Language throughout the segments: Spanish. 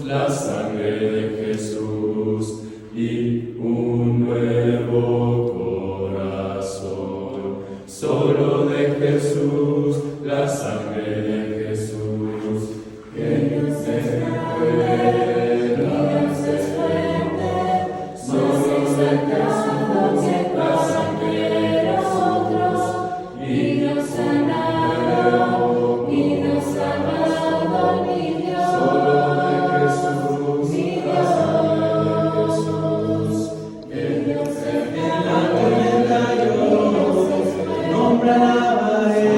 la sangre de Jesús y un nuevo corazón. Solo de Jesús, la sangre de Jesús, que Dios es fuerte, Dios es fuerte. Solo de Jesús, la sangre de nosotros, y Dios sanado, y Dios sanado, mi Dios. Solo de Jesús, mi Dios, que Dios es nombre alabaré,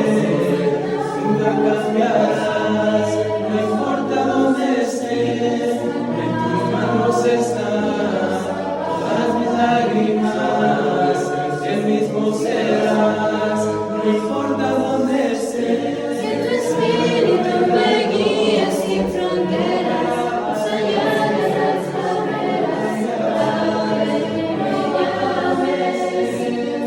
nunca cambiarás, no importa dónde esté, en tus manos están todas mis lágrimas, el mismo serás, no importa dónde esté. Que tu espíritu me guíe sin fronteras, más allá de las barreras, a donde tú me llames.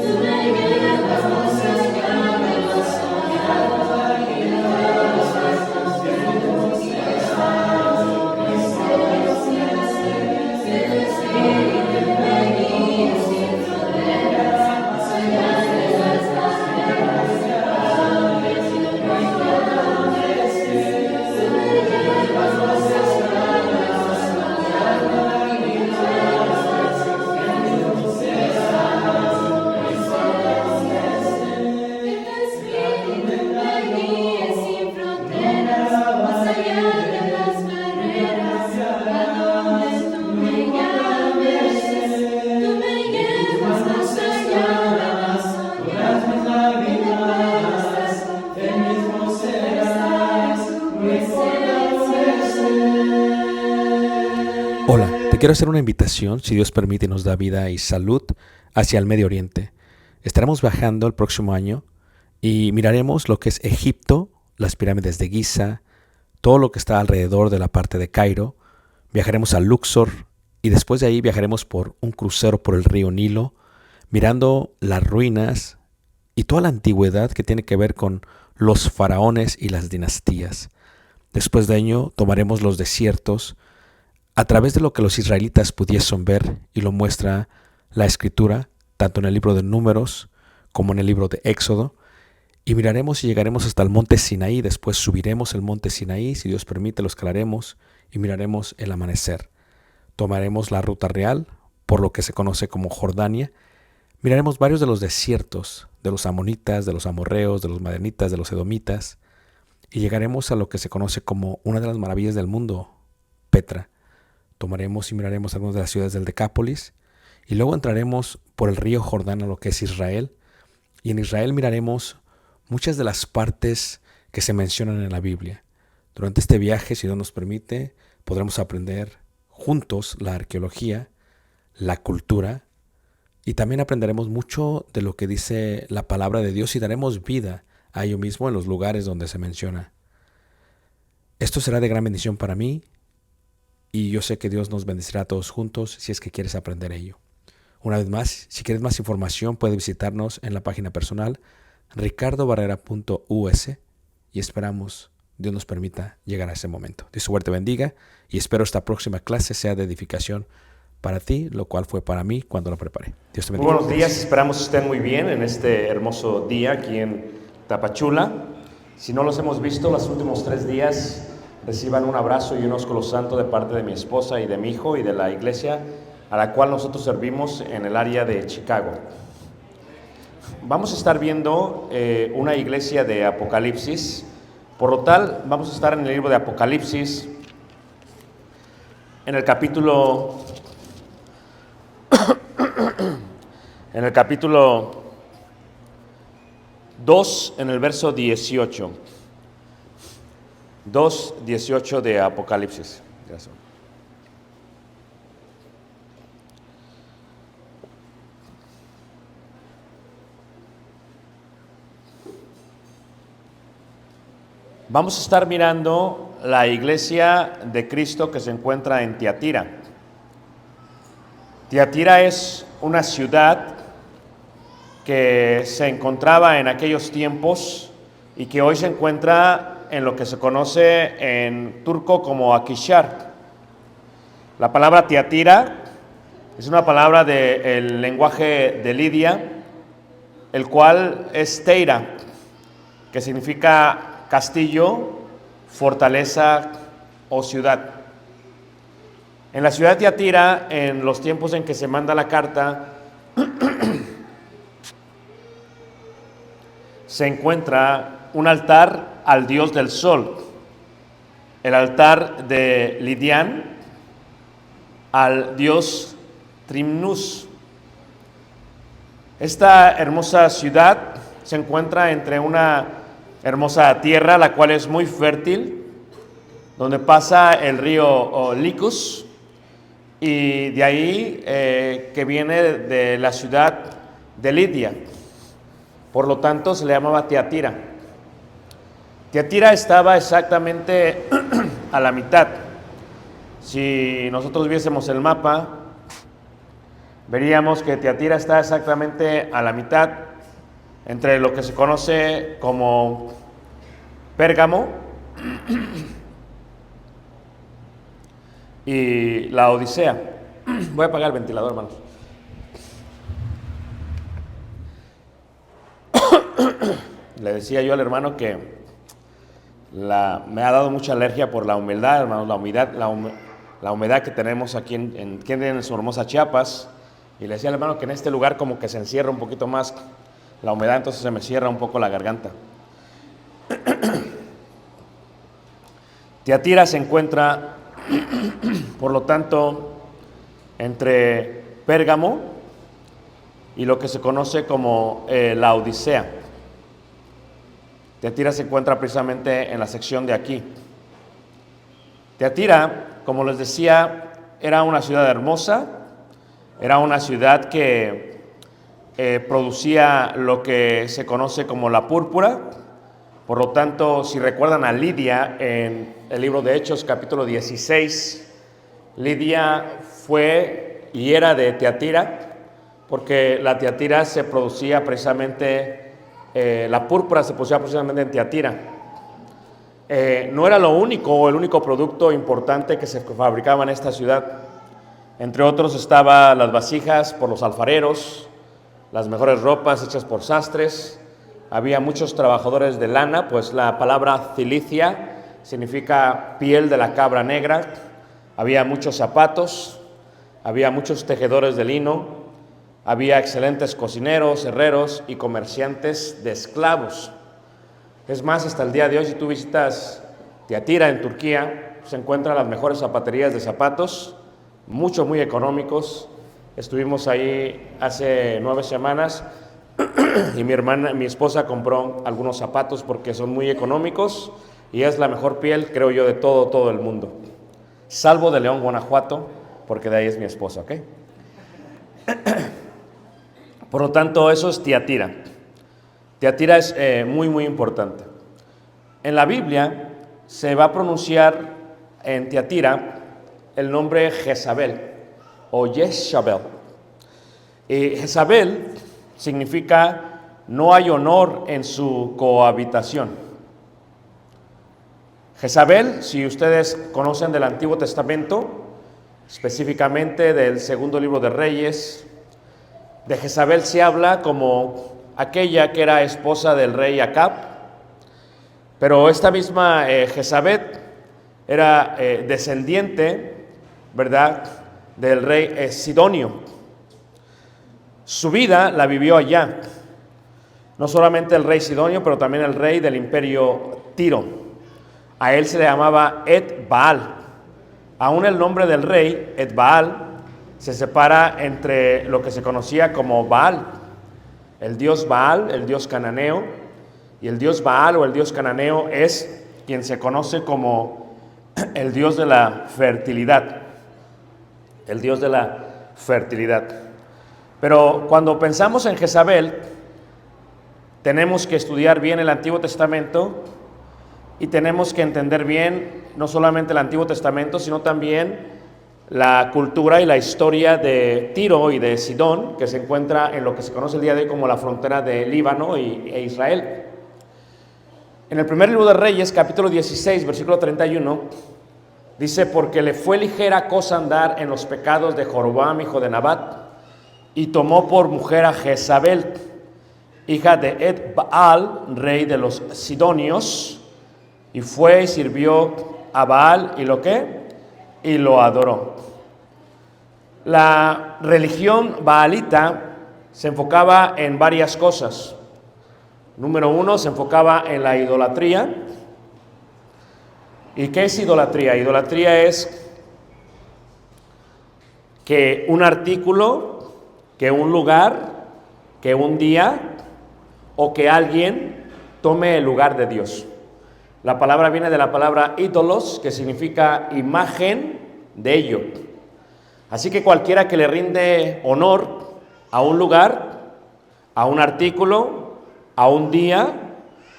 Tú me llevas más allá de lo soñado, y de los pasos que tú quieras. Que tu espíritu me guíe sin fronteras, más allá de las barreras, a donde tú me llames. Tú me llevas más allá de lo soñado, y de los pasos que tú quieras. Que tu espíritu me guíe sin fronteras, más allá de las barreras, a donde tú me llames. Tú me llevas más allá de lo soñado, y de los pasos que tú quieras. Tu presencia. Hola, te quiero hacer una invitación, si Dios permite y nos da vida y salud, hacia el Medio Oriente. Estaremos viajando el próximo año y miraremos lo que es Egipto, las pirámides de Giza, todo lo que está alrededor de la parte de Cairo. Viajaremos a Luxor y después de ahí viajaremos por un crucero por el río Nilo, mirando las ruinas y toda la antigüedad que tiene que ver con los faraones y las dinastías. Después de ello tomaremos los desiertos a través de lo que los israelitas pudiesen ver, y lo muestra la Escritura, tanto en el libro de Números como en el libro de Éxodo, y miraremos y llegaremos hasta el monte Sinaí. Después subiremos el monte Sinaí, si Dios permite lo escalaremos y miraremos el amanecer. Tomaremos la ruta real por lo que se conoce como Jordania. Miraremos varios de los desiertos, de los amonitas, de los amorreos, de los madianitas, de los edomitas, y llegaremos a lo que se conoce como una de las maravillas del mundo, Petra. Tomaremos y miraremos algunas de las ciudades del Decápolis, y luego entraremos por el río Jordán a lo que es Israel, y en Israel miraremos muchas de las partes que se mencionan en la Biblia. Durante este viaje, si Dios nos permite, podremos aprender juntos la arqueología, la cultura, y también aprenderemos mucho de lo que dice la palabra de Dios y daremos vida a ello mismo en los lugares donde se menciona. Esto será de gran bendición para mí, y yo sé que Dios nos bendecirá a todos juntos si es que quieres aprender ello. Una vez más, si quieres más información, puedes visitarnos en la página personal ricardobarrera.us, y esperamos Dios nos permita llegar a ese momento. Dios te bendiga y espero esta próxima clase sea de edificación para ti, lo cual fue para mí cuando lo preparé. Dios te bendiga. Muy buenos días, esperamos que estén muy bien en este hermoso día aquí en Tapachula. Si no los hemos visto los últimos 3 días, reciban un abrazo y un ósculo santo de parte de mi esposa y de mi hijo y de la iglesia a la cual nosotros servimos en el área de Chicago. Vamos a estar viendo una iglesia de Apocalipsis. Por lo tal, vamos a estar en el libro de Apocalipsis, en el capítulo 2, en el verso 18. 2:18 de Apocalipsis. Gracias. Vamos a estar mirando la iglesia de Cristo que se encuentra en Tiatira. Tiatira es una ciudad que se encontraba en aquellos tiempos y que hoy se encuentra en lo que se conoce en turco como Akhisar. La palabra Tiatira es una palabra del lenguaje de Lidia, el cual es Teira, que significa castillo, fortaleza o ciudad. En la ciudad de Tiatira, en los tiempos en que se manda la carta, se encuentra un altar al dios del sol, el altar de Lidián al dios Trimnus. Esta hermosa ciudad se encuentra entre una hermosa tierra, la cual es muy fértil, donde pasa el río Licus, y de ahí que viene de la ciudad de Lidia. Por lo tanto, se le llamaba Tiatira. Tiatira estaba exactamente a la mitad. Si nosotros viésemos el mapa, veríamos que Tiatira está exactamente a la mitad entre lo que se conoce como Pérgamo y la Odisea. Voy a apagar el ventilador, hermanos. Le decía yo al hermano que me ha dado mucha alergia por la humedad, hermanos, la humedad que tenemos aquí en su hermosa Chiapas. Y le decía al hermano que en este lugar como que se encierra un poquito más la humedad, entonces se me cierra un poco la garganta. Tiatira se encuentra, por lo tanto, entre Pérgamo y lo que se conoce como la Odisea. Tiatira se encuentra precisamente en la sección de aquí. Tiatira, como les decía, era una ciudad hermosa, era una ciudad que producía lo que se conoce como la púrpura. Por lo tanto, si recuerdan a Lidia en el libro de Hechos, capítulo 16, Lidia fue y era de Tiatira, porque la Tiatira se producía precisamente, la púrpura se producía precisamente en Tiatira. No era lo único o el único producto importante que se fabricaba en esta ciudad. Entre otros estaban las vasijas por los alfareros, las mejores ropas hechas por sastres. Había muchos trabajadores de lana, pues la palabra cilicia significa piel de la cabra negra. Había muchos zapatos, había muchos tejedores de lino, había excelentes cocineros, herreros y comerciantes de esclavos. Es más, hasta el día de hoy, si tú visitas Tiatira en Turquía, se encuentran las mejores zapaterías de zapatos, muy económicos. Estuvimos ahí hace 9 semanas y mi esposa compró algunos zapatos porque son muy económicos y es la mejor piel, creo yo, de todo el mundo. Salvo de León, Guanajuato, porque de ahí es mi esposa, ¿ok? Por lo tanto, eso es Tiatira. Tiatira es muy importante. En la Biblia se va a pronunciar en Tiatira el nombre Jezabel o Jezabel. Jezabel significa no hay honor en su cohabitación. Jezabel, si ustedes conocen del Antiguo Testamento, específicamente del segundo libro de Reyes, de Jezabel se habla como aquella que era esposa del rey Acab, pero esta misma Jezabel era descendiente, ¿verdad?, del rey Sidonio. Su vida la vivió allá, no solamente el rey Sidonio, pero también el rey del imperio Tiro. A él se le llamaba Et-Baal. Aún el nombre del rey, Et-Baal, se separa entre lo que se conocía como Baal, el dios Baal, el dios cananeo, y el dios Baal o el dios cananeo es quien se conoce como el dios de la fertilidad, el dios de la fertilidad. Pero cuando pensamos en Jezabel, tenemos que estudiar bien el Antiguo Testamento y tenemos que entender bien no solamente el Antiguo Testamento, sino también la cultura y la historia de Tiro y de Sidón, que se encuentra en lo que se conoce el día de hoy como la frontera de Líbano e Israel. En el primer libro de Reyes, capítulo 16, versículo 31, Dice, porque le fue ligera cosa andar en los pecados de Jeroboam, hijo de Nabat, y tomó por mujer a Jezabel, hija de Ed-Baal, rey de los Sidonios, y fue y sirvió a Baal, ¿y lo qué? Y lo adoró. La religión baalita se enfocaba en varias cosas. Número uno, se enfocaba en la idolatría. ¿Y qué es idolatría? Idolatría es que un artículo, que un lugar, que un día o que alguien tome el lugar de Dios. La palabra viene de la palabra ídolos, que significa imagen de ello. Así que cualquiera que le rinde honor a un lugar, a un artículo, a un día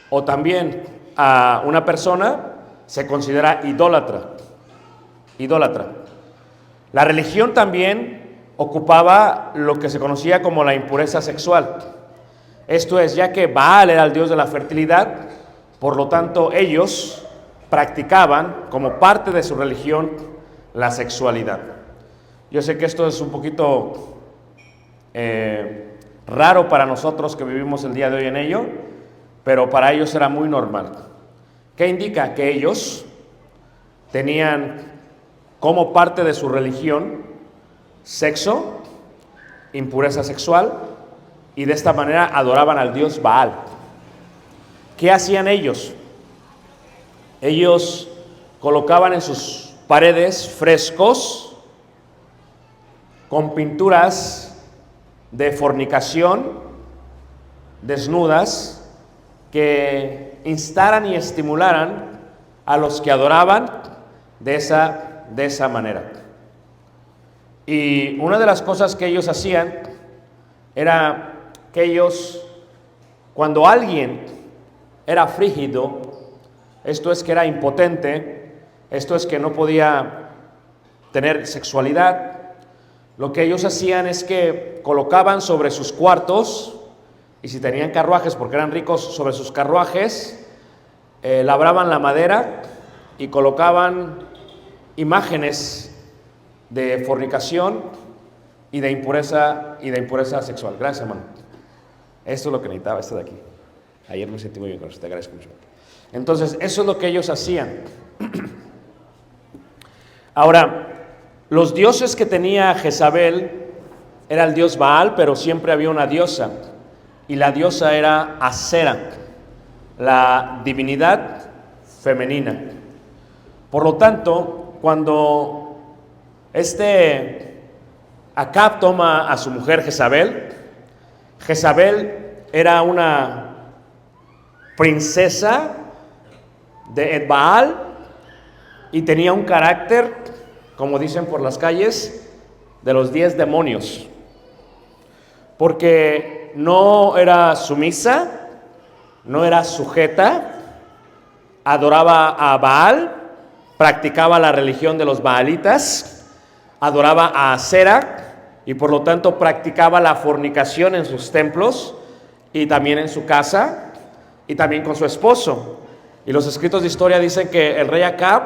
o también a una persona, se considera idólatra. Idólatra. La religión también ocupaba lo que se conocía como la impureza sexual. Esto es, ya que Baal era el dios de la fertilidad, por lo tanto ellos practicaban como parte de su religión la sexualidad. Yo sé que esto es un poquito raro para nosotros que vivimos el día de hoy en ello, pero para ellos era muy normal. ¿Qué indica? Que ellos tenían como parte de su religión sexo, impureza sexual, y de esta manera adoraban al dios Baal. ¿Qué hacían ellos? Ellos colocaban en sus paredes frescos con pinturas de fornicación, desnudas, que instaran y estimularan a los que adoraban de esa manera. Y una de las cosas que ellos hacían era que ellos, cuando alguien era frígido, esto es que era impotente, esto es que no podía tener sexualidad, lo que ellos hacían es que colocaban sobre sus cuartos, y si tenían carruajes, porque eran ricos, sobre sus carruajes, labraban la madera y colocaban imágenes de fornicación y de impureza sexual. Gracias, hermano. Esto es lo que necesitaba, esto de aquí. Ayer me sentí muy bien con usted, gracias mucho. Entonces, eso es lo que ellos hacían. Ahora, los dioses que tenía Jezabel era el dios Baal, pero siempre había una diosa. Y la diosa era Acera, la divinidad femenina. Por lo tanto, cuando Acab toma a su mujer Jezabel, Jezabel era una princesa de Ed-Baal y tenía un carácter, como dicen por las calles, de los 10 demonios. Porque no era sumisa, no era sujeta, adoraba a Baal, practicaba la religión de los baalitas, adoraba a Acera y por lo tanto practicaba la fornicación en sus templos y también en su casa y también con su esposo. Y los escritos de historia dicen que el rey Acab,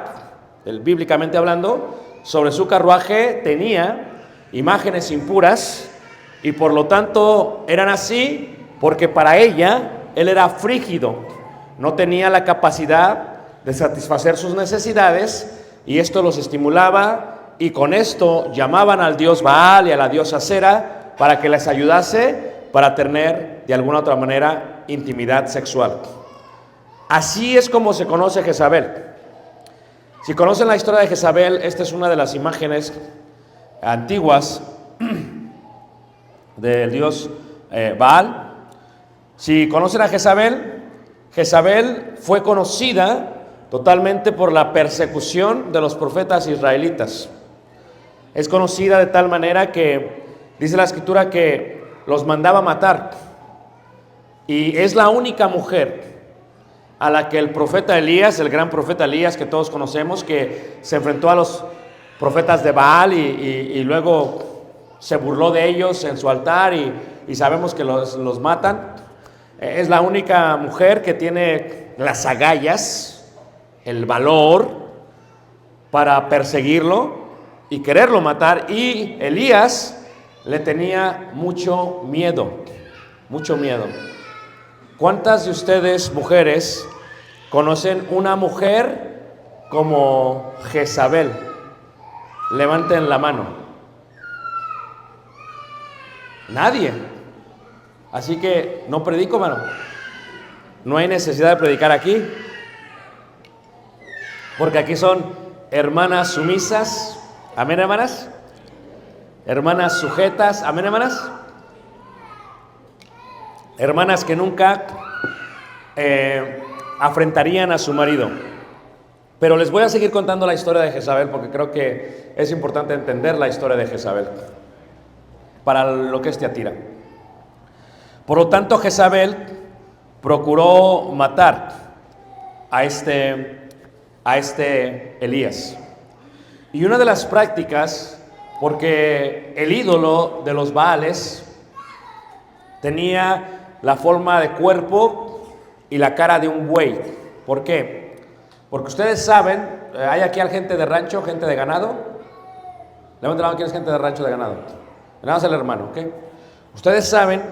bíblicamente hablando, sobre su carruaje tenía imágenes impuras y por lo tanto eran así porque para ella él era frígido, no tenía la capacidad de satisfacer sus necesidades y esto los estimulaba y con esto llamaban al dios Baal y a la diosa Acera para que les ayudase para tener de alguna otra manera intimidad sexual. Así es como se conoce Jezabel. Si conocen la historia de Jezabel, esta es una de las imágenes antiguas del dios Baal. Si conocen a Jezabel, Jezabel fue conocida totalmente por la persecución de los profetas israelitas. Es conocida de tal manera que dice la escritura que los mandaba matar. Y es la única mujer a la que el profeta Elías, el gran profeta Elías que todos conocemos, que se enfrentó a los profetas de Baal y luego se burló de ellos en su altar y sabemos que los matan. Es la única mujer que tiene las agallas, el valor para perseguirlo y quererlo matar, y Elías le tenía mucho miedo, mucho miedo. ¿Cuántas de ustedes, mujeres, conocen una mujer como Jezabel? Levanten la mano. Nadie. Así que no predico, hermano. No hay necesidad de predicar aquí, porque aquí son hermanas sumisas. Amén, hermanas. Hermanas sujetas. Amén, hermanas. Hermanas que nunca afrentarían a su marido. Pero les voy a seguir contando la historia de Jezabel, porque creo que es importante entender la historia de Jezabel para lo que es Tiatira. Por lo tanto, Jezabel procuró matar a este Elías. Y una de las prácticas, porque el ídolo de los Baales tenía la forma de cuerpo y la cara de un buey. ¿Por qué? Porque ustedes saben, hay aquí gente de rancho, gente de ganado. Levanten la mano, ¿quién es gente de rancho, de ganado? Nada más el hermano, ¿ok? Ustedes saben,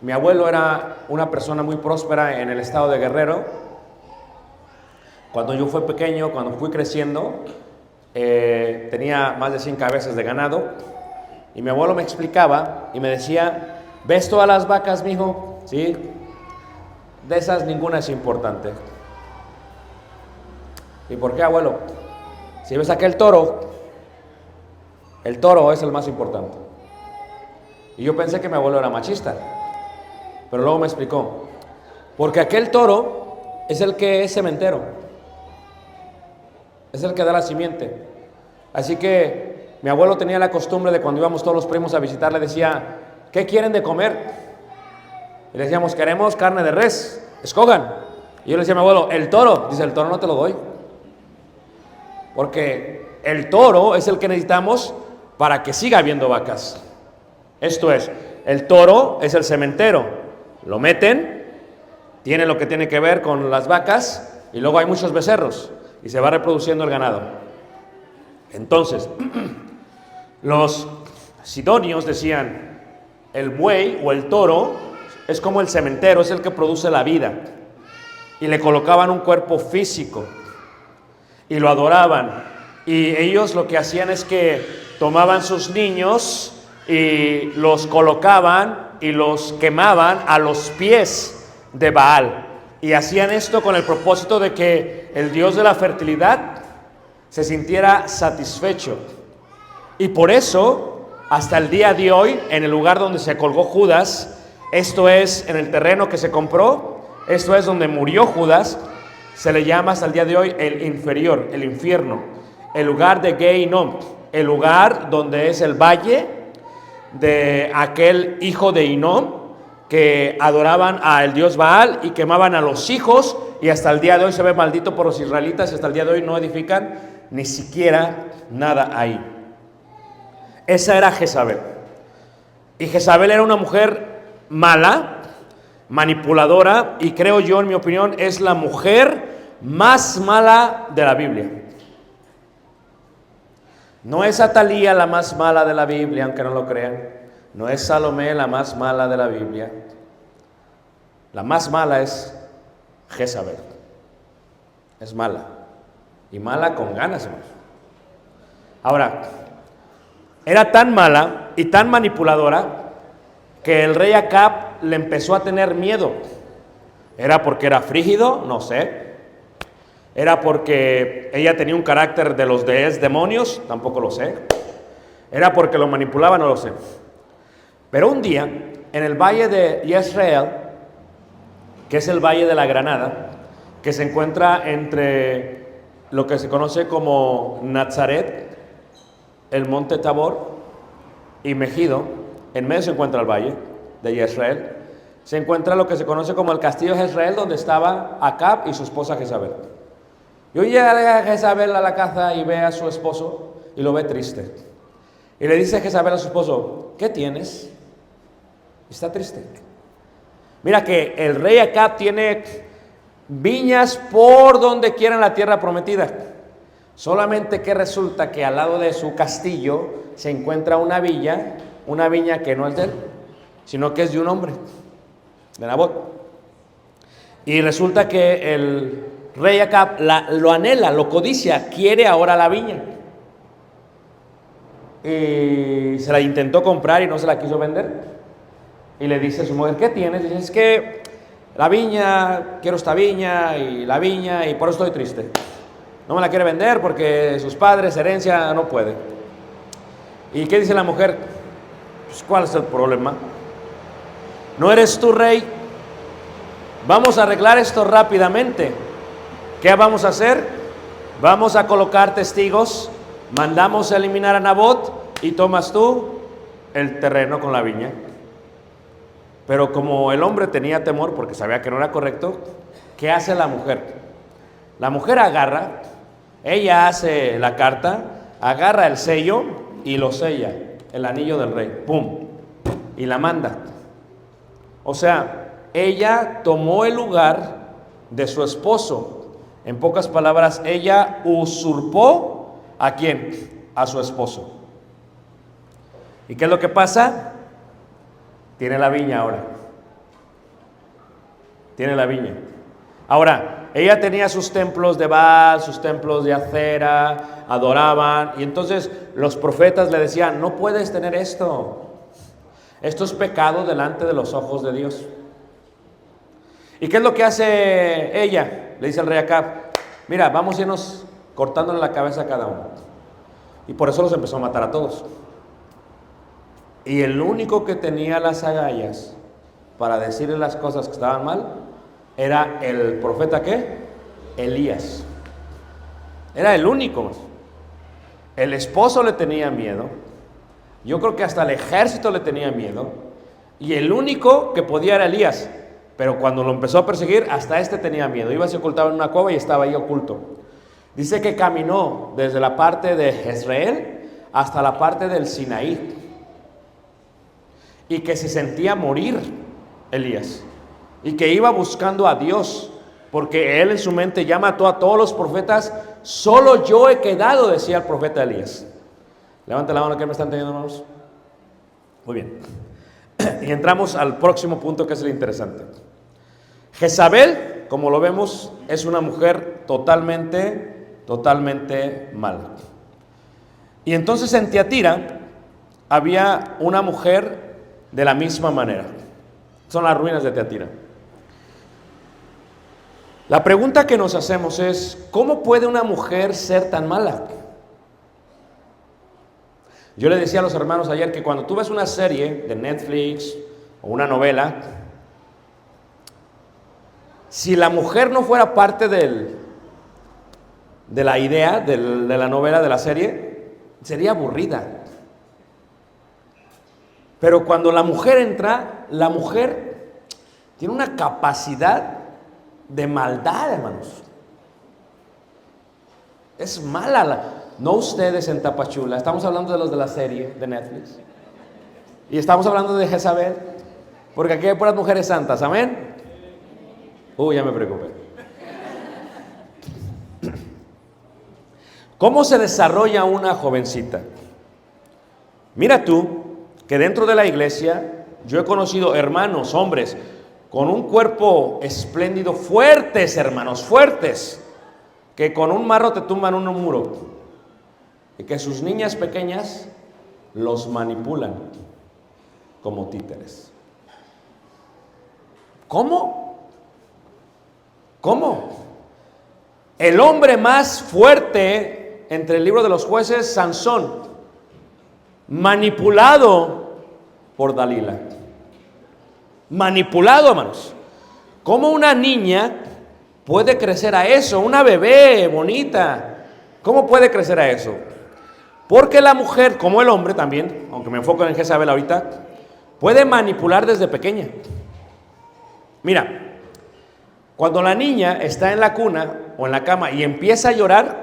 mi abuelo era una persona muy próspera en el estado de Guerrero. Cuando yo fui pequeño, cuando fui creciendo, tenía más de 100 cabezas de ganado. Y mi abuelo me explicaba y me decía: ¿ves todas las vacas, mijo? Sí. De esas ninguna es importante. ¿Y por qué, abuelo? Si ves aquel toro, el toro es el más importante. Y yo pensé que mi abuelo era machista, pero luego me explicó: porque aquel toro es el que es cementero, es el que da la simiente. Así que mi abuelo tenía la costumbre de, cuando íbamos todos los primos a visitar, le decía: ¿qué quieren de comer? Y le decíamos: queremos carne de res, escogan. Y yo le decía a mi abuelo: el toro. Dice: el toro no te lo doy, porque el toro es el que necesitamos para que siga habiendo vacas. Esto es, el toro es el cementero, lo meten, tiene lo que tiene que ver con las vacas, y luego hay muchos becerros y se va reproduciendo el ganado. Entonces, los sidonios decían: el buey o el toro es como el cementero, es el que produce la vida, y le colocaban un cuerpo físico y lo adoraban. Y ellos lo que hacían es que tomaban sus niños y los colocaban y los quemaban a los pies de Baal, y hacían esto con el propósito de que el dios de la fertilidad se sintiera satisfecho. Y por eso, hasta el día de hoy, en el lugar donde se colgó Judas, esto es, en el terreno que se compró, esto es donde murió Judas, se le llama hasta el día de hoy el inferior, el infierno, el lugar de Gehinnom, el lugar donde es el valle de aquel hijo de Hinnom que adoraban al dios Baal y quemaban a los hijos, y hasta el día de hoy se ve maldito por los israelitas, y hasta el día de hoy no edifican ni siquiera nada ahí. Esa era Jezabel. Y Jezabel era una mujer mala, manipuladora, y creo yo, en mi opinión, es la mujer más mala de la Biblia. No es Atalía la más mala de la Biblia, aunque no lo crean. No es Salomé la más mala de la Biblia. La más mala es Jezabel. Es mala. Y mala con ganas, hermanos. Ahora, era tan mala y tan manipuladora que el rey Acab le empezó a tener miedo. ¿Era porque era frígido? No sé. ¿Era porque ella tenía un carácter de los demonios? Tampoco lo sé. ¿Era porque lo manipulaba? No lo sé. Pero un día, en el valle de Jezreel, que es el valle de la Granada, que se encuentra entre lo que se conoce como Nazaret, el monte Tabor y Megido, en medio se encuentra el valle de Jezreel, se encuentra lo que se conoce como el castillo de Jezreel, donde estaba Acab y su esposa Jezabel. Y hoy llega Jezabel a la casa y ve a su esposo y lo ve triste. Y le dice Jezabel a su esposo: ¿qué tienes? Está triste. Mira que el rey Acab tiene viñas por donde quiera en la tierra prometida. Solamente que resulta que al lado de su castillo se encuentra una viña que no es de él, sino que es de un hombre, de Nabot. Y resulta que el rey Acab lo anhela, lo codicia, quiere ahora la viña. Y se la intentó comprar y no se la quiso vender. Y le dice a su mujer, ¿qué tienes? Dice, es que la viña, quiero esta viña y por eso estoy triste. No me la quiere vender porque sus padres, herencia, no puede. ¿Y qué dice la mujer? Pues, ¿cuál es el problema? ¿No eres tú rey? Vamos a arreglar esto rápidamente. ¿Qué vamos a hacer? Vamos a colocar testigos, mandamos a eliminar a Nabot y tomas tú el terreno con la viña. Pero como el hombre tenía temor porque sabía que no era correcto, ¿qué hace la mujer? La mujer agarra, ella hace la carta, agarra el sello y lo sella, el anillo del rey, ¡pum! Y la manda. O sea, ella tomó el lugar de su esposo. En pocas palabras, ella usurpó ¿a quién? A su esposo. ¿Y qué es lo que pasa? Tiene la viña ahora. Tiene la viña. Ahora, ella tenía sus templos de Baal, sus templos de Acera, adoraban. Y entonces los profetas le decían, no puedes tener esto. Esto es pecado delante de los ojos de Dios. ¿Y qué es lo que hace ella? Le dice al rey Acab, mira, vamos a irnos cortándole la cabeza a cada uno. Y por eso los empezó a matar a todos. Y el único que tenía las agallas para decirle las cosas que estaban mal era el profeta ¿qué? Elías. Era el único. El esposo le tenía miedo. Yo creo que hasta el ejército le tenía miedo. Y el único que podía era Elías. Pero cuando lo empezó a perseguir, hasta este tenía miedo. Iba, se ocultaba en una cueva y estaba ahí oculto. Dice que caminó desde la parte de Jezreel hasta la parte del Sinaí. Y que se sentía morir Elías. Y que iba buscando a Dios. Porque él en su mente ya mató a todos los profetas. Solo yo he quedado, decía el profeta Elías. Levante la mano que me están teniendo, hermanos. Muy bien. Y entramos al próximo punto que es el interesante. Jezabel, como lo vemos, es una mujer totalmente mala. Y entonces en Tiatira había una mujer de la misma manera. Son las ruinas de Tiatira. La pregunta que nos hacemos es, ¿cómo puede una mujer ser tan mala? Yo le decía a los hermanos ayer que cuando tú ves una serie de Netflix o una novela, si la mujer no fuera parte de la idea de la novela, de la serie, sería aburrida. Pero cuando la mujer entra, la mujer tiene una capacidad de maldad, hermanos. Es mala. No ustedes en Tapachula, estamos hablando de los de la serie de Netflix. Y estamos hablando de Jezabel, porque aquí hay puras mujeres santas, ¿amén? Ya me preocupé. ¿Cómo se desarrolla una jovencita? Mira tú que dentro de la iglesia yo he conocido hermanos, hombres, con un cuerpo espléndido, fuertes hermanos, fuertes, que con un marro te tumban un muro. Y que sus niñas pequeñas los manipulan como títeres. ¿Cómo? ¿Cómo? El hombre más fuerte entre el libro de los jueces, Sansón, manipulado por Dalila. Manipulado, hermanos. ¿Cómo una niña puede crecer a eso? Una bebé bonita. ¿Cómo puede crecer a eso? Porque la mujer, como el hombre también, aunque me enfoco en Jezabel ahorita, puede manipular desde pequeña. Mira, cuando la niña está en la cuna o en la cama y empieza a llorar,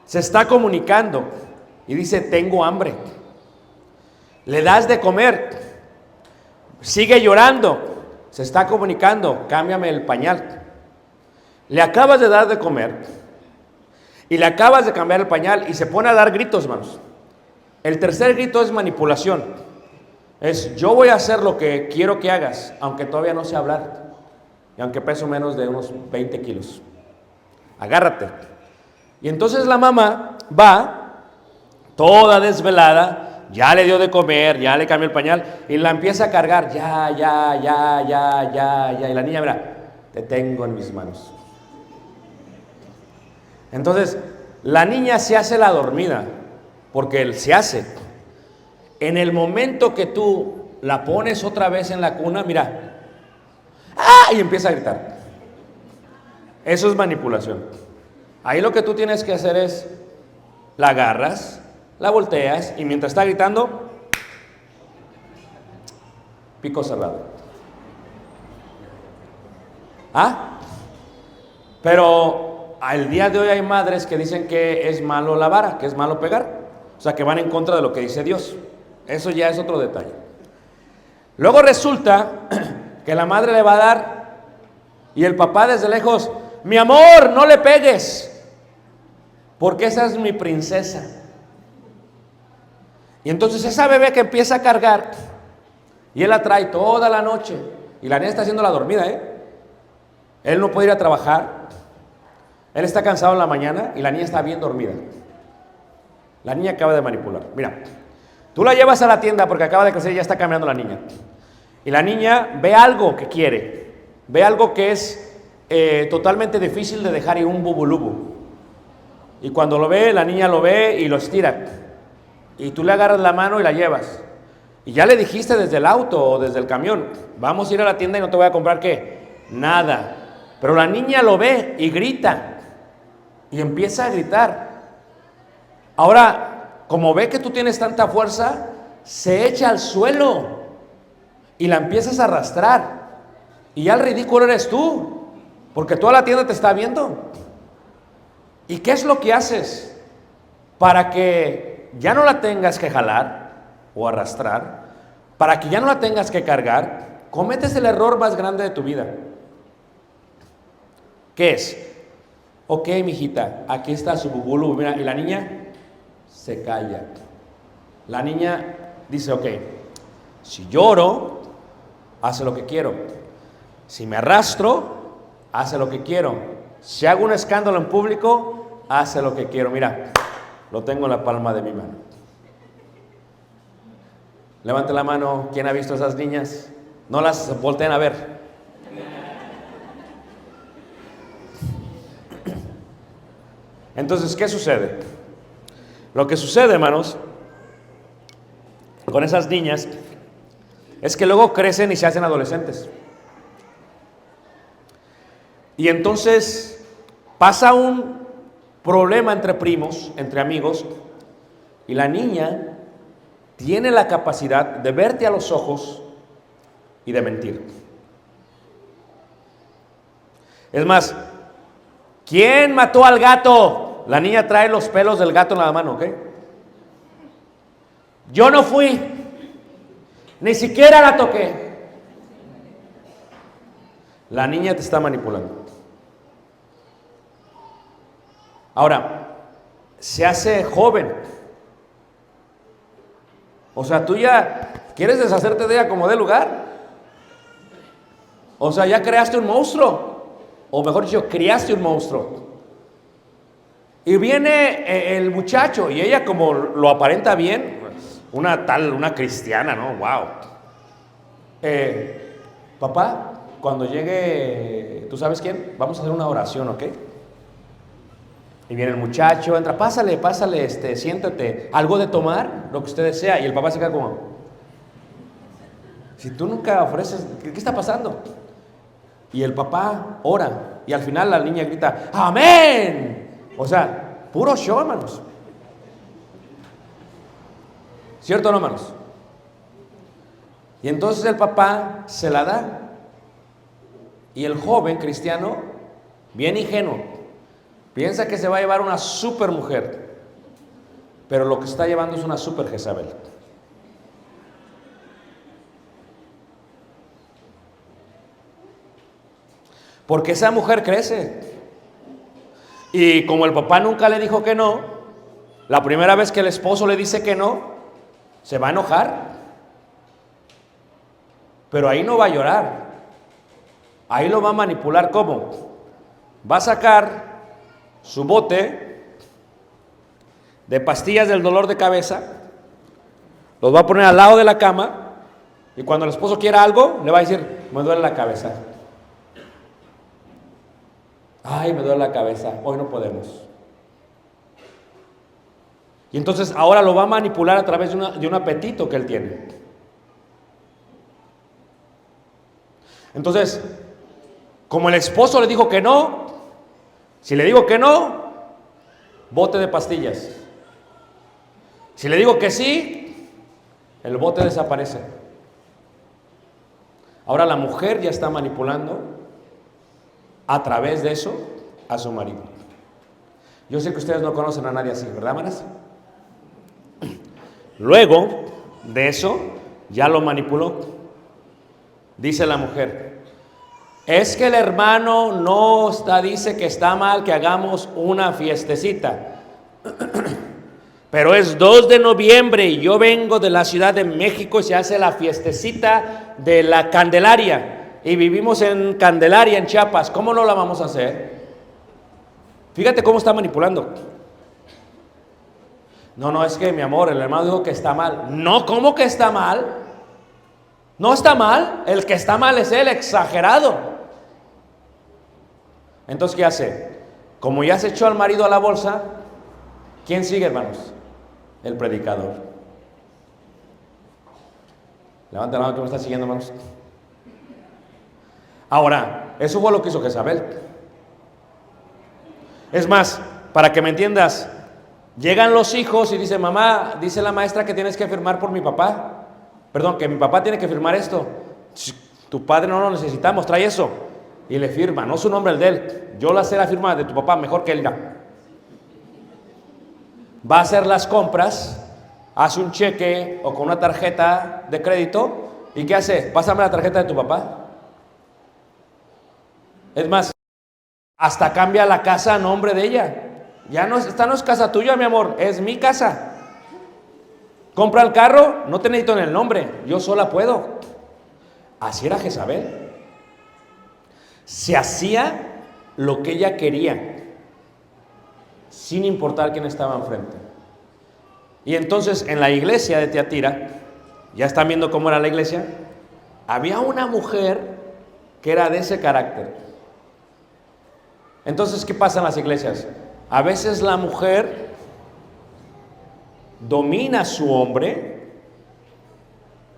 se está comunicando y dice, tengo hambre. Le das de comer, sigue llorando, se está comunicando, cámbiame el pañal. Le acabas de dar de comer y le acabas de cambiar el pañal y se pone a dar gritos, hermanos. El tercer grito es manipulación. Es yo voy a hacer lo que quiero que hagas, aunque todavía no sé hablar y aunque peso menos de unos 20 kilos. Agárrate. Y entonces la mamá va toda desvelada, ya le dio de comer, ya le cambió el pañal y la empieza a cargar, ya, y la niña, mira, te tengo en mis manos. Entonces, la niña se hace la dormida, porque él se hace. En el momento que tú la pones otra vez en la cuna, mira, ¡ah! Y empieza a gritar. Eso es manipulación. Ahí lo que tú tienes que hacer es, la agarras, la volteas y mientras está gritando, pico cerrado. ¿Ah? Pero al día de hoy hay madres que dicen que es malo la vara, que es malo pegar. O sea, que van en contra de lo que dice Dios. Eso ya es otro detalle. Luego resulta que la madre le va a dar y el papá desde lejos, mi amor, no le pegues, porque esa es mi princesa. Y entonces esa bebé que empieza a cargar y él la trae toda la noche y la niña está haciendo la dormida, él no puede ir a trabajar, él está cansado en la mañana y la niña está bien dormida. La niña acaba de manipular. Mira, tú la llevas a la tienda porque acaba de crecer y ya está cambiando la niña. Y la niña ve algo que quiere, ve algo que es totalmente difícil de dejar, y un bubulubu. Y cuando lo ve, la niña lo ve y lo estira. Y tú le agarras la mano y la llevas. Y ya le dijiste desde el auto o desde el camión, vamos a ir a la tienda y no te voy a comprar ¿qué? Nada. Pero la niña lo ve y grita. Y empieza a gritar. Ahora, como ve que tú tienes tanta fuerza, se echa al suelo y la empiezas a arrastrar. Y ya el ridículo eres tú, porque toda la tienda te está viendo. ¿Y qué es lo que haces para que ya no la tengas que jalar o arrastrar? Para que ya no la tengas que cargar. Cometes el error más grande de tu vida. ¿Qué es? Ok, mijita, aquí está su bubulu. Mira, y la niña se calla. La niña dice, ok, si lloro, hace lo que quiero. Si me arrastro, hace lo que quiero. Si hago un escándalo en público, hace lo que quiero. Mira, lo tengo en la palma de mi mano. Levante la mano, ¿quién ha visto a esas niñas? No las volteen a ver. Entonces, ¿qué sucede? Lo que sucede, hermanos, con esas niñas es que luego crecen y se hacen adolescentes. Y entonces pasa un problema entre primos, entre amigos, y la niña tiene la capacidad de verte a los ojos y de mentir. Es más, ¿quién mató al gato? La niña trae los pelos del gato en la mano, ¿ok? Yo no fui, ni siquiera la toqué. La niña te está manipulando. Ahora, se hace joven. O sea, tú ya quieres deshacerte de ella como de lugar. O sea, ya creaste un monstruo. O mejor dicho, criaste un monstruo. Y viene el muchacho y ella, como lo aparenta bien, una cristiana, ¿no? Wow. Papá, cuando llegue, ¿tú sabes quién? Vamos a hacer una oración, ¿ok? Y viene el muchacho, entra, pásale, siéntate, algo de tomar, lo que usted desea. Y el papá se queda como, si tú nunca ofreces, ¿qué está pasando? Y el papá ora, y al final la niña grita, ¡amén! O sea, puro show, hermanos. ¿Cierto o no, hermanos? Y entonces el papá se la da. Y el joven cristiano, bien ingenuo, piensa que se va a llevar una super mujer. Pero lo que está llevando es una super Jezabel. Porque esa mujer crece. Y como el papá nunca le dijo que no, la primera vez que el esposo le dice que no, se va a enojar. Pero ahí no va a llorar. Ahí lo va a manipular. ¿Cómo? Va a sacar su bote de pastillas del dolor de cabeza, los va a poner al lado de la cama, y cuando el esposo quiera algo, le va a decir: me duele la cabeza. Ay, me duele la cabeza, hoy no podemos. Y entonces ahora lo va a manipular a través de un apetito que él tiene. Entonces, como el esposo le dijo que no, si le digo que no, bote de pastillas. Si le digo que sí, el bote desaparece. Ahora la mujer ya está manipulando a través de eso a su marido. Yo sé que ustedes no conocen a nadie así, ¿verdad, manas? Luego de eso, ya lo manipuló. Dice la mujer: es que el hermano dice que está mal que hagamos una fiestecita. Pero es 2 de noviembre y yo vengo de la Ciudad de México y se hace la fiestecita de la Candelaria. Y vivimos en Candelaria, en Chiapas. ¿Cómo no la vamos a hacer? Fíjate cómo está manipulando. No, es que mi amor, el hermano dijo que está mal. No, ¿cómo que está mal? No está mal. El que está mal es él, exagerado. Entonces, ¿qué hace? Como ya se echó al marido a la bolsa, ¿quién sigue, hermanos? El predicador. Levanta la mano que me está siguiendo, hermanos. Ahora, eso fue lo que hizo Jezabel. Es más, para que me entiendas, llegan los hijos y dice: mamá, dice la maestra que tienes que firmar por mi papá. Perdón, que mi papá tiene que firmar esto. Tu padre no lo necesitamos, trae eso. Y le firma, no su nombre, el de él. Yo la sé la firma de tu papá, mejor que él da. Va a hacer las compras, hace un cheque o con una tarjeta de crédito. ¿Y qué hace? Pásame la tarjeta de tu papá. Es más, hasta cambia la casa a nombre de ella. Esta no es casa tuya, mi amor, es mi casa. Compra el carro, no te necesito en el nombre, yo sola puedo. Así era Jezabel. Se hacía lo que ella quería, sin importar quién estaba enfrente. Y entonces en la iglesia de Tiatira, ya están viendo cómo era la iglesia, había una mujer que era de ese carácter. Entonces, ¿qué pasa en las iglesias? A veces la mujer domina a su hombre,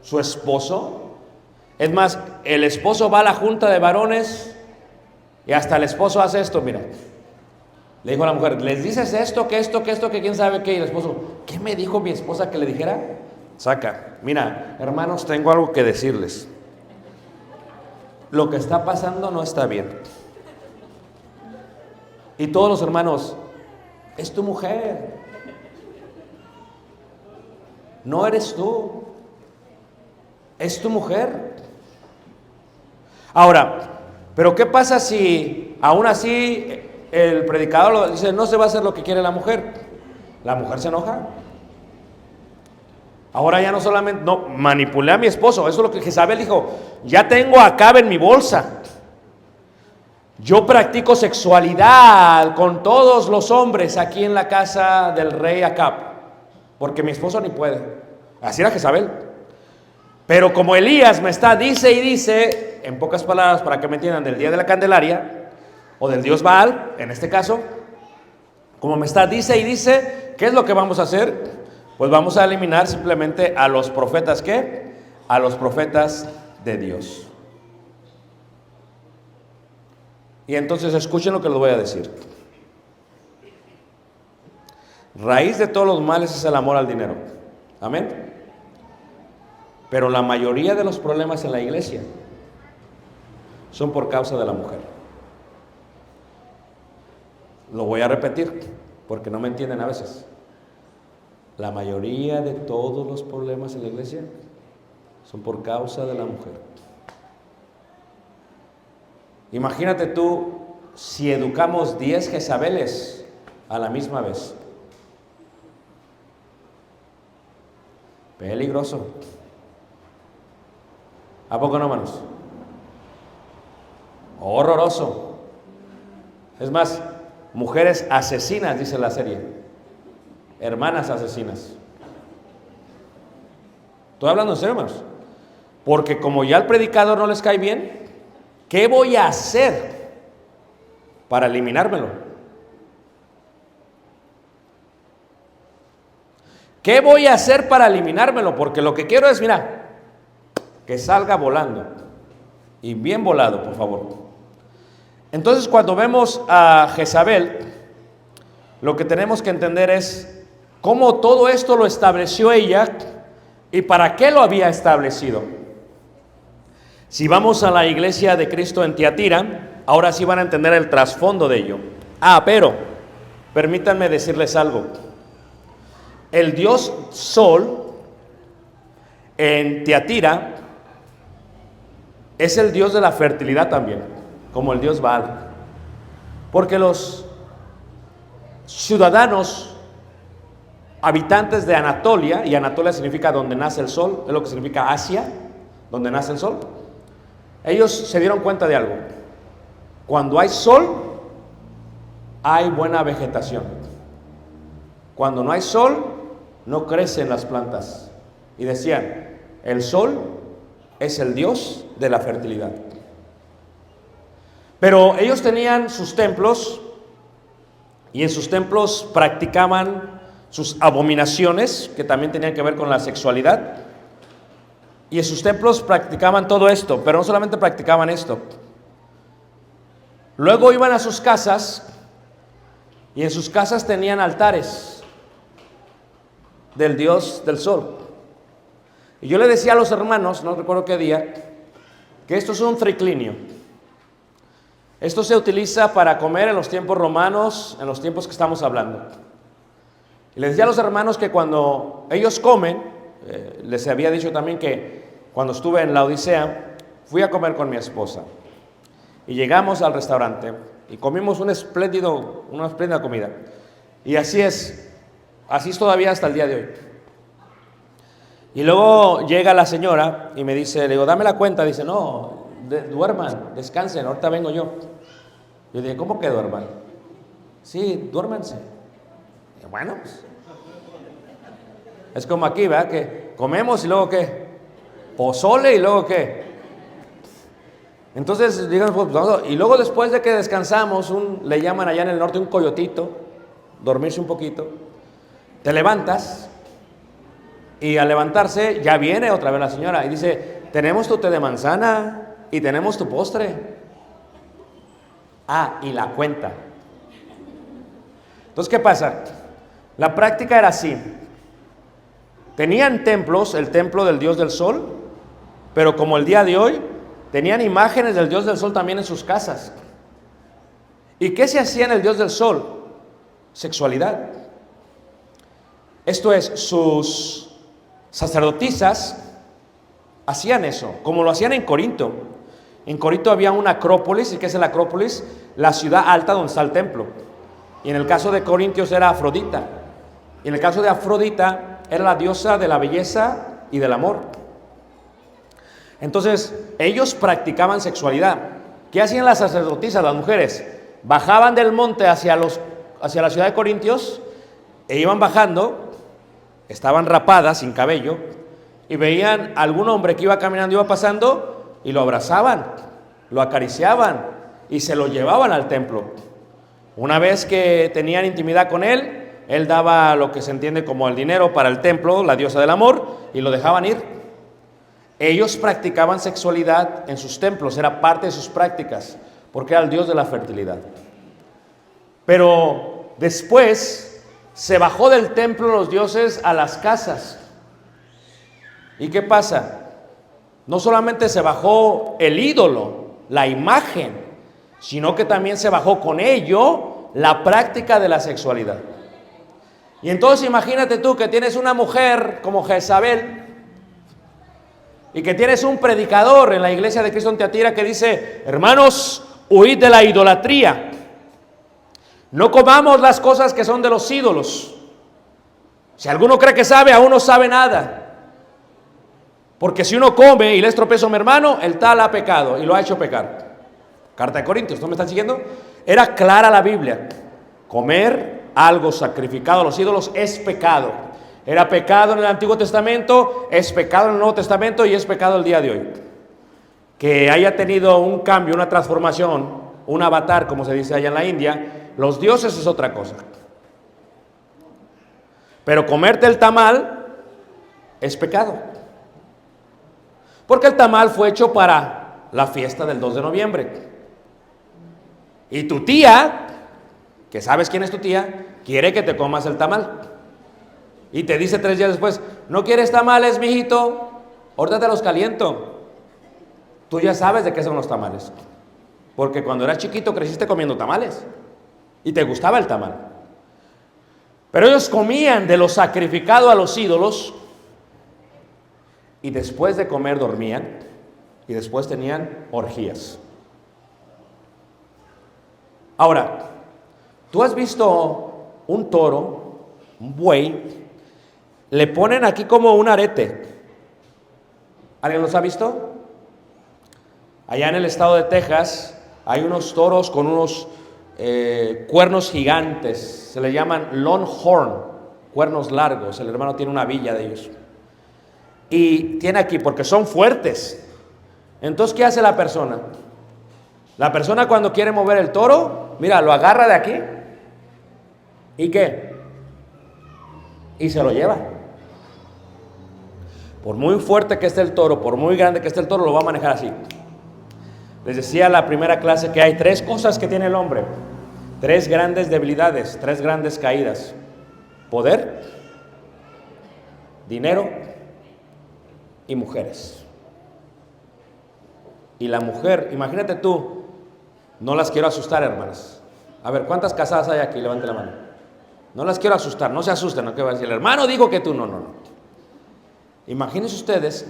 su esposo. Es más, el esposo va a la junta de varones y hasta el esposo hace esto, mira. Le dijo a la mujer: les dices esto, que quién sabe qué. Y el esposo: ¿qué me dijo mi esposa que le dijera? Saca. Mira, hermanos, tengo algo que decirles. Lo que está pasando no está bien. Y todos los hermanos: es tu mujer, no eres tú, es tu mujer. Ahora, pero ¿qué pasa si aún así el predicador dice: no se va a hacer lo que quiere la mujer? La mujer se enoja. Ahora ya no solamente, no, manipulé a mi esposo. Eso es lo que Jezabel dijo: ya tengo a Acab en mi bolsa. Yo practico sexualidad con todos los hombres aquí en la casa del rey Acab, porque mi esposo ni puede. Así era Jezabel. Pero como Elías me está, dice y dice, en pocas palabras, para que me entiendan, del día de la Candelaria, o del dios Baal, en este caso, como me está, dice y dice, ¿qué es lo que vamos a hacer? Pues vamos a eliminar simplemente a los profetas, ¿qué? A los profetas de Dios. Y entonces escuchen lo que les voy a decir. Raíz de todos los males es el amor al dinero. Amén. Pero la mayoría de los problemas en la iglesia son por causa de la mujer. Lo voy a repetir porque no me entienden a veces. La mayoría de todos los problemas en la iglesia son por causa de la mujer. Imagínate tú si educamos 10 Jezabeles a la misma vez? Peligroso. ¿A poco no, hermanos? Horroroso. Es más, mujeres asesinas, dice la serie. Hermanas asesinas. Estoy hablando en serio, hermanos. Porque como ya al predicador no les cae bien, ¿qué voy a hacer para eliminármelo? ¿Qué voy a hacer para eliminármelo? Porque lo que quiero es, mira, que salga volando. Y bien volado, por favor. Entonces, cuando vemos a Jezabel, lo que tenemos que entender es cómo todo esto lo estableció ella y para qué lo había establecido. Si vamos a la iglesia de Cristo en Tiatira, ahora sí van a entender el trasfondo de ello. Pero permítanme decirles algo. El dios Sol en Tiatira es el dios de la fertilidad también, como el dios Baal. Porque los ciudadanos, habitantes de Anatolia, y Anatolia significa donde nace el sol, es lo que significa Asia, donde nace el sol, ellos se dieron cuenta de algo. Cuando hay sol, hay buena vegetación. Cuando no hay sol, no crecen las plantas. Y decían, el sol es el dios de la fertilidad. Pero ellos tenían sus templos, y en sus templos practicaban sus abominaciones, que también tenían que ver con la sexualidad. Y en sus templos practicaban todo esto, pero no solamente practicaban esto. Luego iban a sus casas, y en sus casas tenían altares del dios del sol. Y yo le decía a los hermanos, no recuerdo qué día, que esto es un triclinio. Esto se utiliza para comer en los tiempos romanos, en los tiempos que estamos hablando. Y les decía a los hermanos que cuando ellos comen, les había dicho también que cuando estuve en la Odisea, fui a comer con mi esposa. Y llegamos al restaurante y comimos una espléndida comida. Y así es todavía hasta el día de hoy. Y luego llega la señora y me dice, le digo, dame la cuenta. Dice, no, duerman, descansen, ahorita vengo yo. Yo dije, ¿cómo que duerman? Sí, duérmanse. Y bueno, pues, es como aquí, ¿verdad? Que comemos y luego ¿qué? Pozole y luego ¿qué? Entonces, digamos, y luego después de que descansamos, le llaman allá en el norte un coyotito, dormirse un poquito, te levantas y al levantarse ya viene otra vez la señora y dice, tenemos tu té de manzana y tenemos tu postre. Y la cuenta. Entonces, ¿qué pasa? La práctica era así. Tenían templos, el templo del dios del sol, pero como el día de hoy, tenían imágenes del dios del sol también en sus casas. ¿Y qué se hacía en el dios del sol? Sexualidad. Esto es, sus sacerdotisas hacían eso, como lo hacían en Corinto. En Corinto había una acrópolis. ¿Y qué es la acrópolis? La ciudad alta donde está el templo. Y en el caso de Corintios era Afrodita. Y en el caso de Afrodita era la diosa de la belleza y del amor. Entonces, ellos practicaban sexualidad. ¿Qué hacían las sacerdotisas, las mujeres? Bajaban del monte hacia la ciudad de Corintios e iban bajando, estaban rapadas, sin cabello, y veían a algún hombre que iba caminando, iba pasando, y lo abrazaban, lo acariciaban y se lo llevaban al templo. Una vez que tenían intimidad con él, él daba lo que se entiende como el dinero para el templo, la diosa del amor, y lo dejaban ir. Ellos practicaban sexualidad en sus templos, era parte de sus prácticas, porque era el dios de la fertilidad. Pero después se bajó del templo los dioses a las casas. ¿Y qué pasa? No solamente se bajó el ídolo, la imagen, sino que también se bajó con ello la práctica de la sexualidad. Y entonces imagínate tú que tienes una mujer como Jezabel y que tienes un predicador en la iglesia de Cristo en Tiatira que dice, hermanos, huid de la idolatría. No comamos las cosas que son de los ídolos. Si alguno cree que sabe, aún no sabe nada. Porque si uno come y le es tropiezo a mi hermano, el tal ha pecado y lo ha hecho pecar. Carta de Corintios, ¿no me están siguiendo? Era clara la Biblia. Comer algo sacrificado a los ídolos es pecado. Era pecado en el Antiguo Testamento, es pecado en el Nuevo Testamento y es pecado el día de hoy. Que haya tenido un cambio, una transformación, un avatar, como se dice allá en la India, los dioses es otra cosa. Pero comerte el tamal es pecado. Porque el tamal fue hecho para la fiesta del 2 de noviembre. Y tu tía, que sabes quién es tu tía, quiere que te comas el tamal. Y te dice 3 días después, ¿no quieres tamales, mijito? Ahorita te los caliento. Tú ya sabes de qué son los tamales. Porque cuando eras chiquito creciste comiendo tamales. Y te gustaba el tamal. Pero ellos comían de lo sacrificado a los ídolos. Y después de comer dormían. Y después tenían orgías. Ahora, ¿tú has visto un toro, un buey? Le ponen aquí como un arete. ¿Alguien los ha visto? Allá en el estado de Texas hay unos toros con unos cuernos gigantes. Se le llaman longhorn, cuernos largos. El hermano tiene una villa de ellos. Y tiene aquí, porque son fuertes. Entonces, ¿qué hace la persona? La persona cuando quiere mover el toro, mira, lo agarra de aquí. ¿Y qué? Y se lo lleva. Por muy fuerte que esté el toro, por muy grande que esté el toro, lo va a manejar así. Les decía en la primera clase que hay 3 cosas que tiene el hombre. 3 grandes debilidades, 3 grandes caídas. Poder, dinero y mujeres. Y la mujer, imagínate tú, no las quiero asustar, hermanas. A ver, ¿cuántas casadas hay aquí? Levante la mano. No las quiero asustar, no se asusten, no que va a decir, el hermano dijo que tú, no. Imagínense ustedes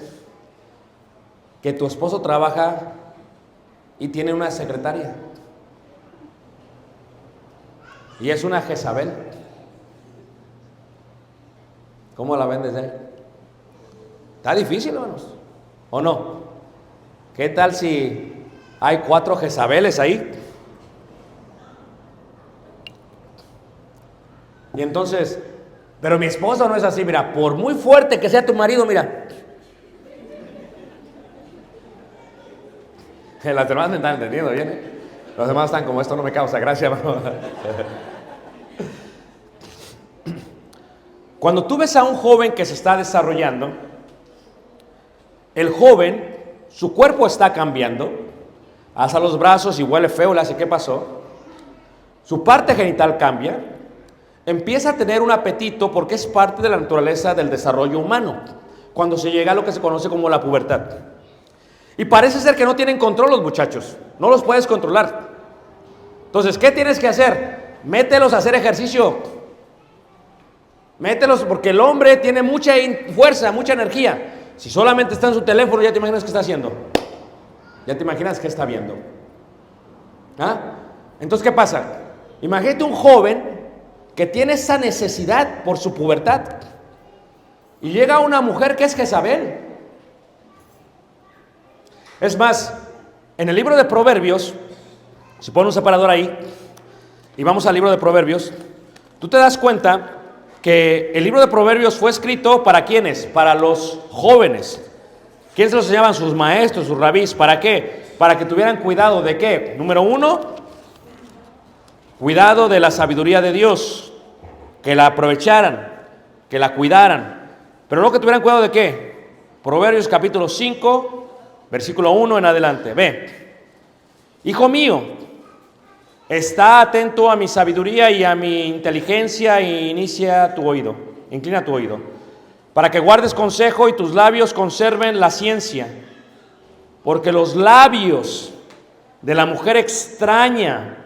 que tu esposo trabaja y tiene una secretaria. Y es una Jezabel. ¿Cómo la ven desde ahí? Está difícil, hermanos, ¿o no? ¿Qué tal si hay 4 Jezabeles ahí? Y entonces, pero mi esposa no es así, mira, por muy fuerte que sea tu marido, mira. Las demás me están entendiendo bien, ¿eh? Los demás están como, esto no me causa gracia, hermano. Cuando tú ves a un joven que se está desarrollando, el joven, su cuerpo está cambiando, alza los brazos y huele feo, le hace, ¿qué pasó? Su parte genital cambia, empieza a tener un apetito porque es parte de la naturaleza del desarrollo humano, cuando se llega a lo que se conoce como la pubertad. Y parece ser que no tienen control los muchachos, no los puedes controlar. Entonces, ¿qué tienes que hacer? Mételos a hacer ejercicio. Mételos porque el hombre tiene mucha fuerza, mucha energía. Si solamente está en su teléfono, ya te imaginas qué está haciendo. Ya te imaginas qué está viendo. ¿Ah? Entonces, ¿qué pasa? Imagínate un joven que tiene esa necesidad por su pubertad. Y llega una mujer que es Jezabel. Es más, en el libro de Proverbios, si pone un separador ahí, y vamos al libro de Proverbios, tú te das cuenta que el libro de Proverbios fue escrito ¿para quiénes? Para los jóvenes. ¿Quiénes los llaman? Sus maestros, sus rabís. ¿Para qué? Para que tuvieran cuidado de ¿qué? Número 1, cuidado de la sabiduría de Dios, que la aprovecharan, que la cuidaran. Pero no que tuvieran cuidado de ¿qué? Proverbios capítulo 5, versículo 1 en adelante. Ve, hijo mío, está atento a mi sabiduría y a mi inteligencia e inclina tu oído, para que guardes consejo y tus labios conserven la ciencia, porque los labios de la mujer extraña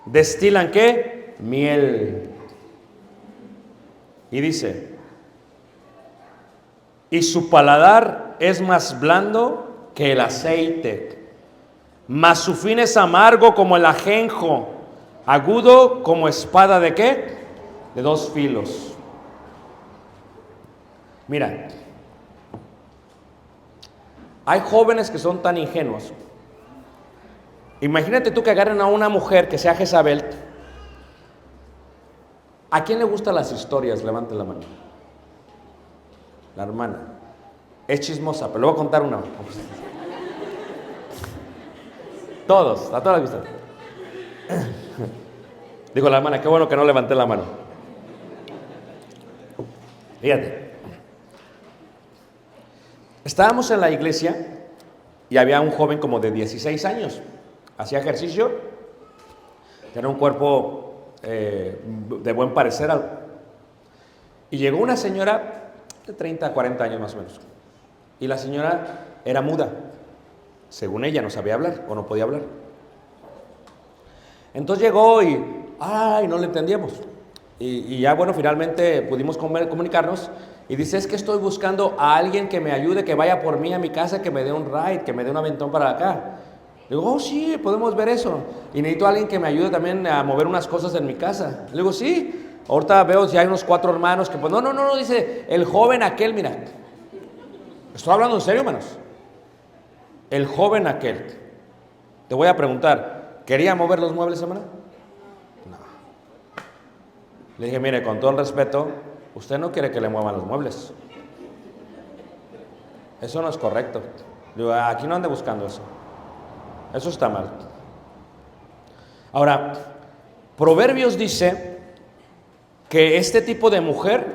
destilan ¿qué? Miel. Y dice, y su paladar es más blando que el aceite. mas su fin es amargo como el ajenjo, agudo como espada ¿de qué? De dos filos. Mira, hay jóvenes que son tan ingenuos. Imagínate tú que agarren a una mujer que sea Jezabel. ¿A quién le gustan las historias? Levante la mano. La hermana. Es chismosa, pero le voy a contar una. Todos, a todas les gusta. Digo la hermana, qué bueno que no levanté la mano. Fíjate. Estábamos en la iglesia y había un joven como de 16 años. Hacía ejercicio, tenía un cuerpo de buen parecer. Y llegó una señora de 30 a 40 años más o menos. Y la señora era muda. Según ella, no sabía hablar o no podía hablar. Entonces llegó y no le entendíamos. Y ya, bueno, finalmente pudimos comunicarnos. Y dice, es que estoy buscando a alguien que me ayude, que vaya por mí a mi casa, que me dé un ride, que me dé un aventón para acá. Le digo, sí, podemos ver eso. Y necesito a alguien que me ayude también a mover unas cosas en mi casa. Le digo, sí. Ahorita veo si hay unos 4 hermanos que pues, no, dice, el joven aquel, mira. Estoy hablando en serio, hermanos. El joven aquel. Te voy a preguntar, ¿quería mover los muebles, hermano? No. Le dije, mire, con todo el respeto, usted no quiere que le muevan los muebles. Eso no es correcto. Digo, aquí no ande buscando eso. Eso está mal. Ahora, Proverbios dice que este tipo de mujer,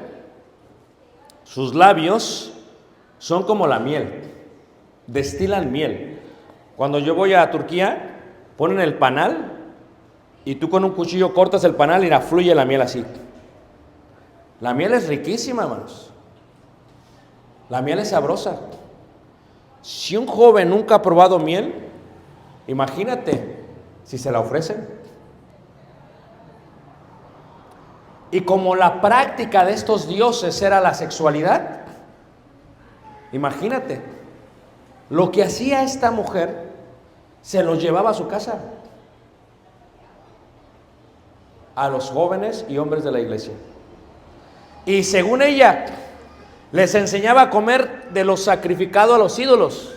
sus labios son como la miel, destilan miel. Cuando yo voy a Turquía, ponen el panal y tú con un cuchillo cortas el panal y fluye la miel así. La miel es riquísima, hermanos. La miel es sabrosa. Si un joven nunca ha probado miel, imagínate si se la ofrecen. Y como la práctica de estos dioses era la sexualidad, imagínate, lo que hacía esta mujer se lo llevaba a su casa, a los jóvenes y hombres de la iglesia. Y según ella, les enseñaba a comer de lo sacrificado a los ídolos.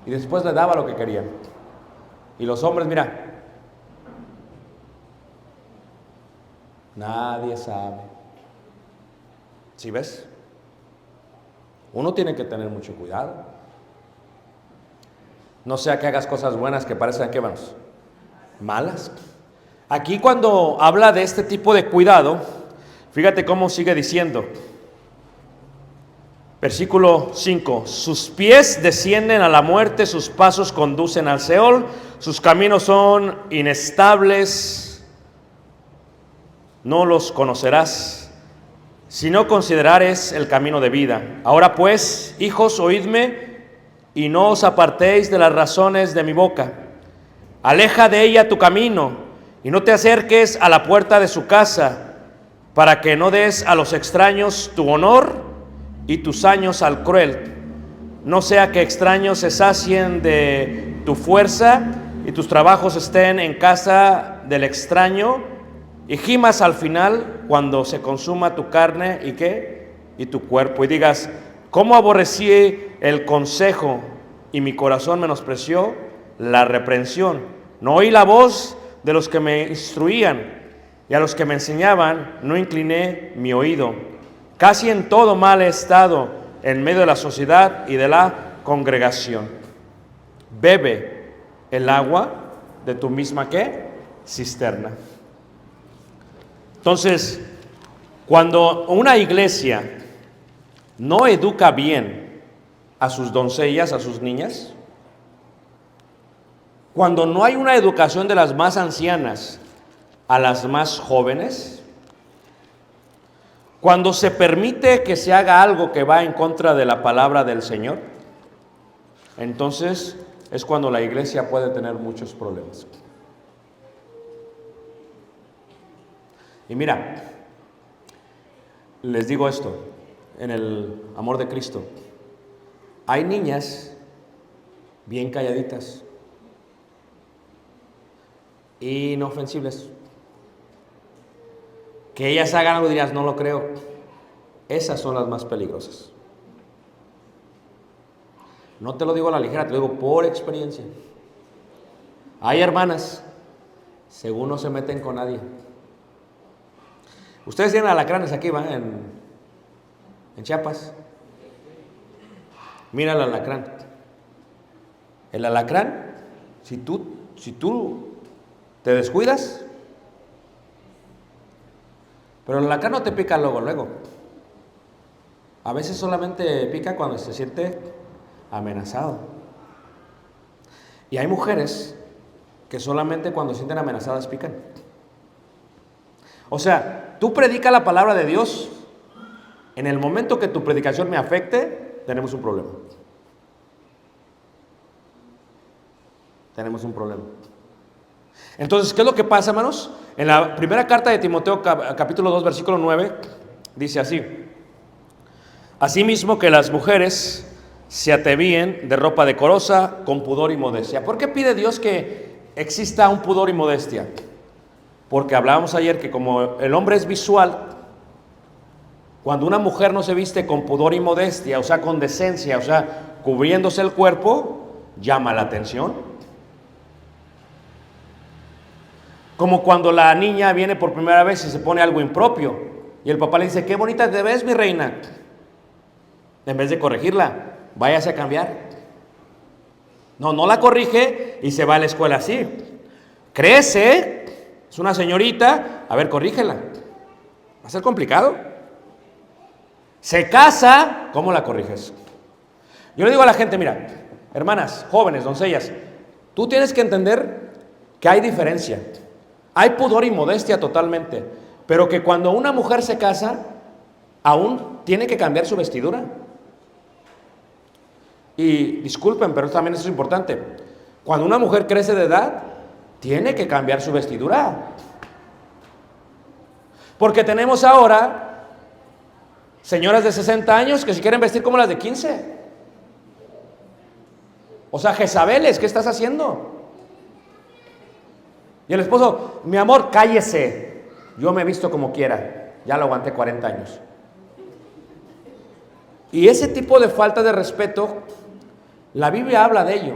Y después le daba lo que querían. Y los hombres, mira, nadie sabe. ¿Sí ves? Uno tiene que tener mucho cuidado. No sea que hagas cosas buenas que parezcan que vamos malas. Aquí cuando habla de este tipo de cuidado, fíjate cómo sigue diciendo. Versículo 5, sus pies descienden a la muerte, sus pasos conducen al Seol, sus caminos son inestables, no los conocerás, si no considerares el camino de vida. Ahora pues, hijos, oídme, y no os apartéis de las razones de mi boca. Aleja de ella tu camino, y no te acerques a la puerta de su casa, para que no des a los extraños tu honor, y tus años al cruel, no sea que extraños se sacien de tu fuerza y tus trabajos estén en casa del extraño y gimas al final cuando se consuma tu carne y ¿qué? Y tu cuerpo, y digas, ¿cómo aborrecí el consejo y mi corazón menospreció la reprensión? No oí la voz de los que me instruían y a los que me enseñaban no incliné mi oído. Casi en todo mal he estado en medio de la sociedad y de la congregación. Bebe el agua de tu misma ¿qué? Cisterna. Entonces, cuando una iglesia no educa bien a sus doncellas, a sus niñas, cuando no hay una educación de las más ancianas a las más jóvenes, cuando se permite que se haga algo que va en contra de la palabra del Señor, entonces es cuando la iglesia puede tener muchos problemas. Y mira, les digo esto, en el amor de Cristo, hay niñas bien calladitas, inofensibles. Que ellas hagan algo dirías, no lo creo. Esas son las más peligrosas. No te lo digo a la ligera, te lo digo por experiencia. Hay hermanas, según no se meten con nadie. Ustedes tienen alacranes aquí, ¿va? En Chiapas. Mira el alacrán. El alacrán, si tú te descuidas, pero el alacrán no te pica luego. A veces solamente pica cuando se siente amenazado. Y hay mujeres que solamente cuando se sienten amenazadas pican. O sea, tú predicas la palabra de Dios, en el momento que tu predicación me afecte, tenemos un problema. Tenemos un problema. Entonces, ¿qué es lo que pasa, hermanos? En la primera carta de Timoteo, capítulo 2, versículo 9, dice así: asimismo que las mujeres se atavíen de ropa decorosa, con pudor y modestia. ¿Por qué pide Dios que exista un pudor y modestia? Porque hablábamos ayer que como el hombre es visual, cuando una mujer no se viste con pudor y modestia, o sea, con decencia, o sea, cubriéndose el cuerpo, llama la atención. Como cuando la niña viene por primera vez y se pone algo impropio, y el papá le dice, qué bonita te ves, mi reina. En vez de corregirla, váyase a cambiar. No la corrige y se va a la escuela así. Crece, es una señorita, a ver, corrígela. Va a ser complicado. Se casa, ¿cómo la corriges? Yo le digo a la gente, mira, hermanas, jóvenes, doncellas, tú tienes que entender que hay diferencia. Hay pudor y modestia totalmente, pero que cuando una mujer se casa, aún tiene que cambiar su vestidura. Y disculpen, pero también eso es importante. Cuando una mujer crece de edad, tiene que cambiar su vestidura. Porque tenemos ahora señoras de 60 años que se quieren vestir como las de 15. O sea, Jezabeles, ¿qué estás haciendo? Y el esposo, mi amor, cállese. Yo me he visto como quiera. Ya lo aguanté 40 años. Y ese tipo de falta de respeto, la Biblia habla de ello.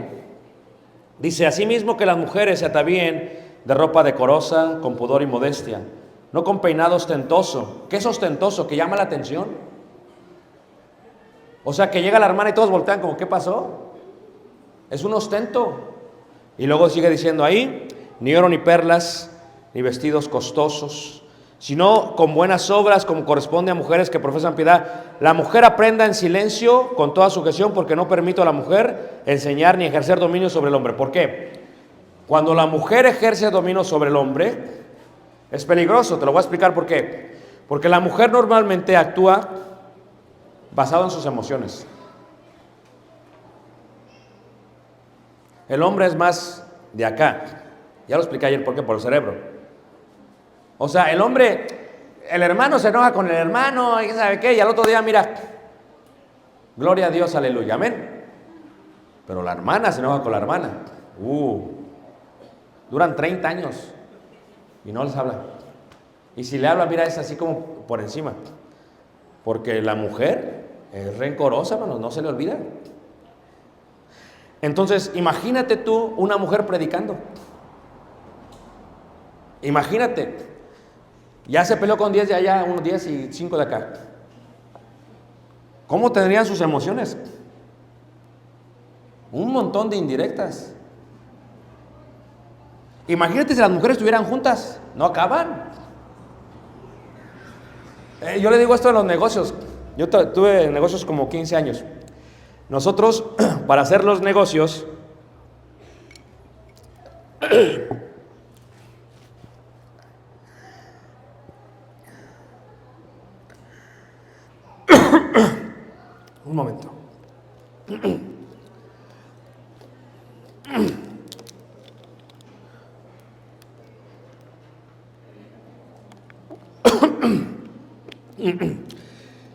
Dice, asimismo que las mujeres se atavíen de ropa decorosa, con pudor y modestia, no con peinado ostentoso. ¿Qué es ostentoso? Que llama la atención. O sea, que llega la hermana y todos voltean como, ¿qué pasó? Es un ostento. Y luego sigue diciendo ahí, ni oro ni perlas, ni vestidos costosos, sino con buenas obras, como corresponde a mujeres que profesan piedad. La mujer aprenda en silencio, con toda sujeción, porque no permito a la mujer enseñar ni ejercer dominio sobre el hombre. ¿Por qué? Cuando la mujer ejerce dominio sobre el hombre, es peligroso. Te lo voy a explicar por qué. Porque la mujer normalmente actúa basado en sus emociones. El hombre es más de acá. Ya lo expliqué ayer por qué, por el cerebro. O sea, el hombre, el hermano se enoja con el hermano, y sabe qué, y al otro día, mira, gloria a Dios, aleluya, amén. Pero la hermana se enoja con la hermana. Duran 30 años y no les habla. Y si le habla, mira, es así como por encima. Porque la mujer es rencorosa, hermanos, no se le olvida. Entonces, imagínate tú una mujer predicando. Imagínate, ya se peleó con 10 de allá, unos 10 y 5 de acá. ¿Cómo tendrían sus emociones? Un montón de indirectas. Imagínate si las mujeres estuvieran juntas, no acaban. Yo le digo esto de los negocios. Yo tuve negocios como 15 años. Nosotros, para hacer los negocios, un momento.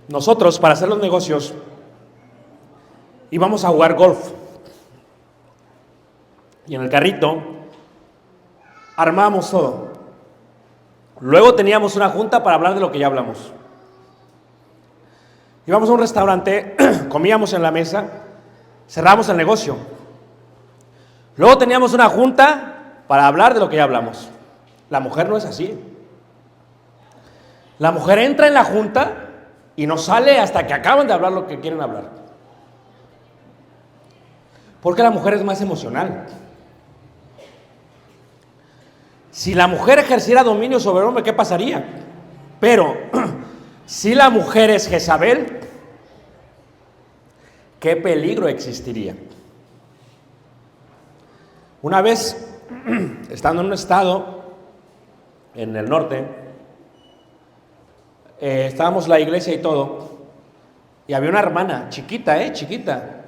Nosotros, para hacer los negocios, íbamos a jugar golf. Y en el carrito armamos todo. Luego teníamos una junta para hablar de lo que ya hablamos. Íbamos a un restaurante, comíamos en la mesa, cerramos el negocio. Luego teníamos una junta para hablar de lo que ya hablamos. La mujer no es así. La mujer entra en la junta y no sale hasta que acaban de hablar lo que quieren hablar. Porque la mujer es más emocional. Si la mujer ejerciera dominio sobre el hombre, ¿qué pasaría? Pero si la mujer es Jezabel, ¿qué peligro existiría? Una vez, estando en un estado en el norte, estábamos la iglesia y todo, y había una hermana, chiquita, chiquita,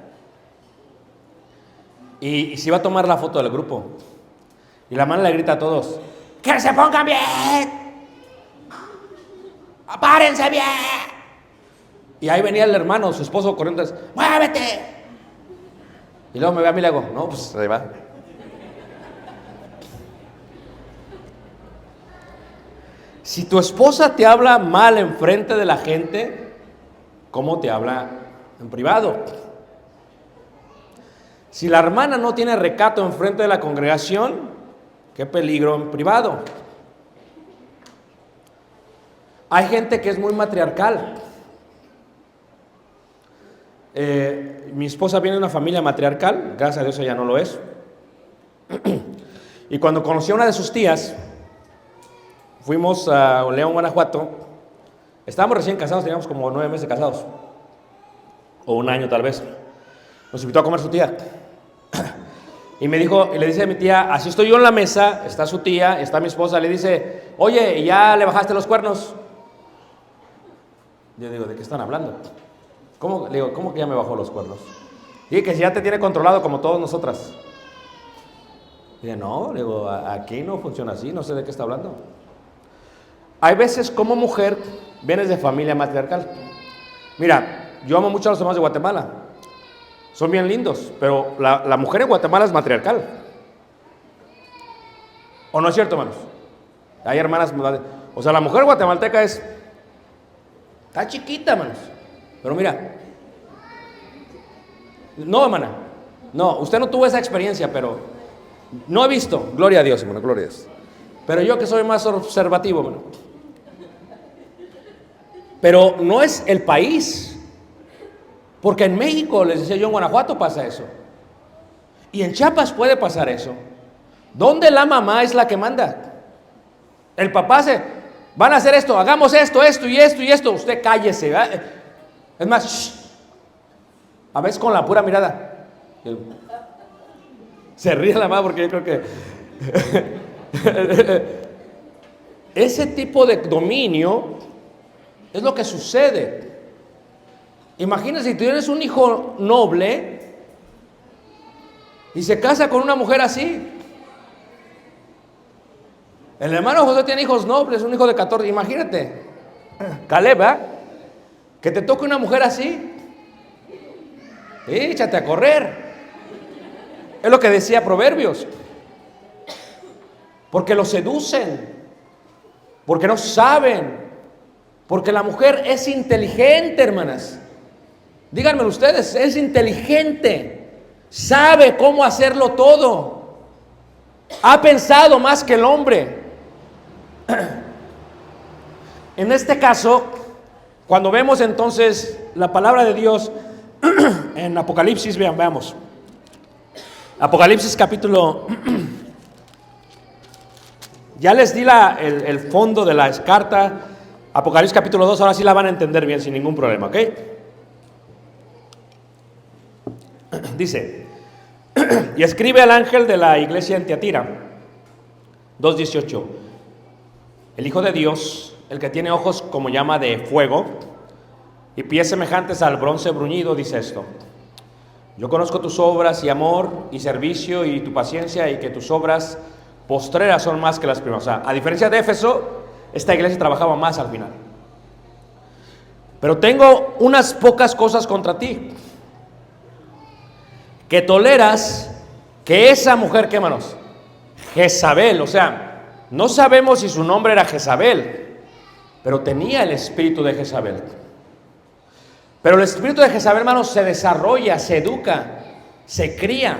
y se iba a tomar la foto del grupo, y la hermana le grita a todos, ¡que se pongan bien! ¡Párense bien! Y ahí venía el hermano, su esposo corriendo, ¡muévete! Y luego me ve a mí y le hago, no, pues ahí va. Si tu esposa te habla mal enfrente de la gente, ¿cómo te habla en privado? Si la hermana no tiene recato enfrente de la congregación, ¿qué peligro en privado? Hay gente que es muy matriarcal. Mi esposa viene de una familia matriarcal, gracias a Dios ella no lo es. Y cuando conocí a una de sus tías, fuimos a León, Guanajuato. Estábamos recién casados, teníamos como 9 meses casados, o 1 año tal vez. Nos invitó a comer su tía. Y me dijo, y le dice a mi tía, así estoy yo en la mesa, está su tía, está mi esposa, le dice, oye, ¿ya le bajaste los cuernos? Yo digo, ¿de qué están hablando? ¿Cómo? Le digo, ¿cómo que ya me bajó los cuernos? Y que si ya te tiene controlado como todas nosotras. Dije, no, le digo, aquí no funciona así, no sé de qué está hablando. Hay veces como mujer vienes de familia matriarcal. Mira, yo amo mucho a los hermanos de Guatemala. Son bien lindos, pero la mujer en Guatemala es matriarcal. ¿O no es cierto, hermanos? Hay hermanas, o sea, la mujer guatemalteca está chiquita, hermanos. Pero mira, no, hermana, no, usted no tuvo esa experiencia, pero no he visto, gloria a Dios, hermano, gloria a Dios. Pero yo que soy más observativo, hermano. Pero no es el país, porque en México, les decía yo, en Guanajuato pasa eso, y en Chiapas puede pasar eso, donde la mamá es la que manda. El papá van a hacer esto, hagamos esto, esto y esto y esto, usted cállese, ¿verdad? Es más, shh, a veces con la pura mirada. Se ríe la mamá porque yo creo que ese tipo de dominio es lo que sucede. Imagínense si tú tienes un hijo noble y se casa con una mujer así. El hermano José tiene hijos nobles, un hijo de 14, imagínate, Caleb, ¿eh? Que te toque una mujer así, échate a correr. Es lo que decía Proverbios. Porque lo seducen, porque no saben, porque la mujer es inteligente, hermanas. Díganmelo ustedes, es inteligente, sabe cómo hacerlo todo, ha pensado más que el hombre. En este caso, cuando vemos entonces la palabra de Dios en Apocalipsis, veamos. Apocalipsis capítulo... Ya les di el fondo de la carta. Apocalipsis capítulo 2, ahora sí la van a entender bien sin ningún problema, ¿ok? Dice, y escribe al ángel de la iglesia en Tiatira, 2:18, el Hijo de Dios, el que tiene ojos como llama de fuego y pies semejantes al bronce bruñido, dice esto: yo conozco tus obras y amor y servicio y tu paciencia, y que tus obras postreras son más que las primeras. O sea, a diferencia de Éfeso, esta iglesia trabajaba más al final. Pero tengo unas pocas cosas contra ti, que toleras que esa mujer, ¿qué, hermanos? Jezabel, o sea, no sabemos si su nombre era Jezabel, pero tenía el espíritu de Jezabel. Pero el espíritu de Jezabel, hermanos, se desarrolla, se educa, se cría.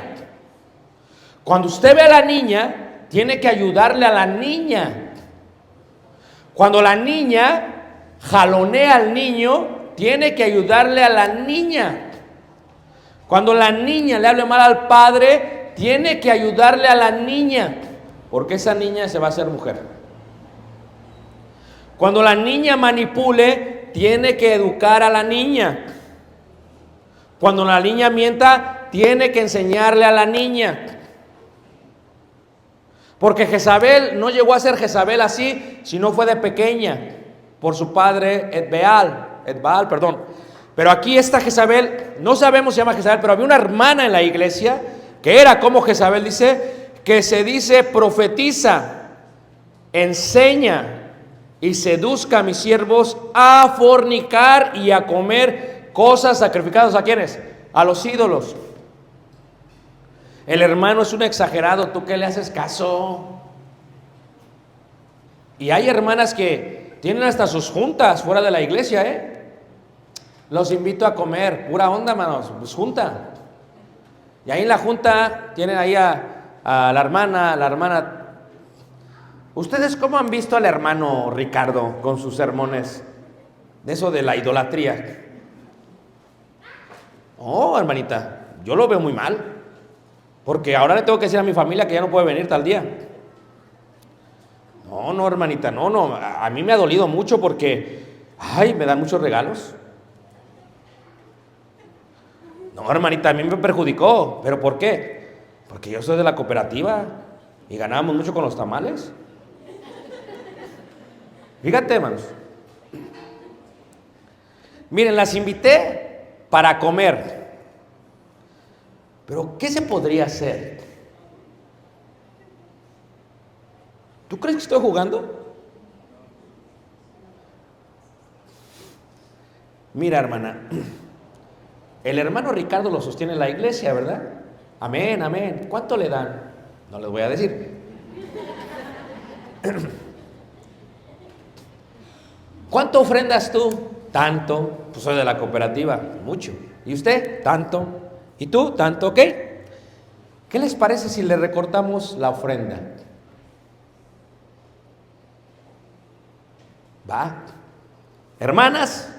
Cuando usted ve a la niña, tiene que ayudarle a la niña. Cuando la niña jalonea al niño, tiene que ayudarle a la niña. Cuando la niña le hable mal al padre, tiene que ayudarle a la niña, porque esa niña se va a hacer mujer. Cuando la niña manipule, tiene que educar a la niña. Cuando la niña mienta, tiene que enseñarle a la niña. Porque Jezabel no llegó a ser Jezabel así, sino fue de pequeña, por su padre Etbaal, perdón. Pero aquí esta Jezabel, no sabemos si se llama Jezabel, pero había una hermana en la iglesia que era como Jezabel, dice, que se dice profetiza, enseña y seduzca a mis siervos a fornicar y a comer cosas sacrificadas ¿a quiénes? A los ídolos. El hermano es un exagerado, ¿tú qué le haces caso? Y hay hermanas que tienen hasta sus juntas fuera de la iglesia, Los invito a comer, pura onda, hermanos, pues junta. Y ahí en la junta tienen ahí a la hermana. ¿Ustedes cómo han visto al hermano Ricardo con sus sermones? De eso de la idolatría. Oh, hermanita, yo lo veo muy mal. Porque ahora le tengo que decir a mi familia que ya no puede venir tal día. No, hermanita, no. A mí me ha dolido mucho porque, me dan muchos regalos. No, hermanita, a mí me perjudicó. ¿Pero por qué? Porque yo soy de la cooperativa y ganábamos mucho con los tamales. Fíjate, hermanos. Miren, las invité para comer. Pero, ¿qué se podría hacer? ¿Tú crees que estoy jugando? Mira, hermana, el hermano Ricardo lo sostiene en la iglesia, ¿verdad? Amén, amén. ¿Cuánto le dan? No les voy a decir. ¿Cuánto ofrendas tú? Tanto. Pues soy de la cooperativa. Mucho. ¿Y usted? Tanto. ¿Y tú? Tanto. ¿Ok? ¿Qué les parece si le recortamos la ofrenda? ¿Va? Hermanas,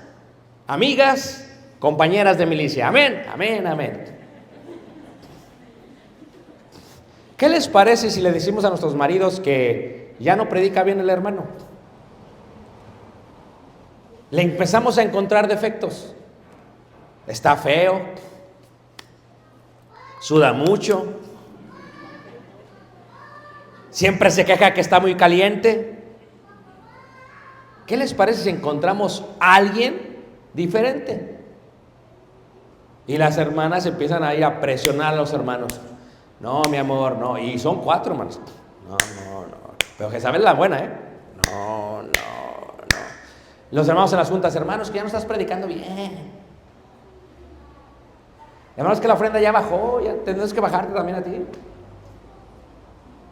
amigas, compañeras de milicia. Amén, amén, amén. ¿Qué les parece si le decimos a nuestros maridos que ya no predica bien el hermano? Le empezamos a encontrar defectos. Está feo, suda mucho, siempre se queja que está muy caliente. ¿Qué les parece si encontramos a alguien diferente? Y las hermanas empiezan ahí a presionar a los hermanos. No, mi amor, no. Y son 4, hermanos. No. Pero Jezabel es la buena, No. Los hermanos en las juntas, hermanos, que ya no estás predicando bien. Hermanos, que la ofrenda ya bajó, ya tendrás que bajarte también a ti.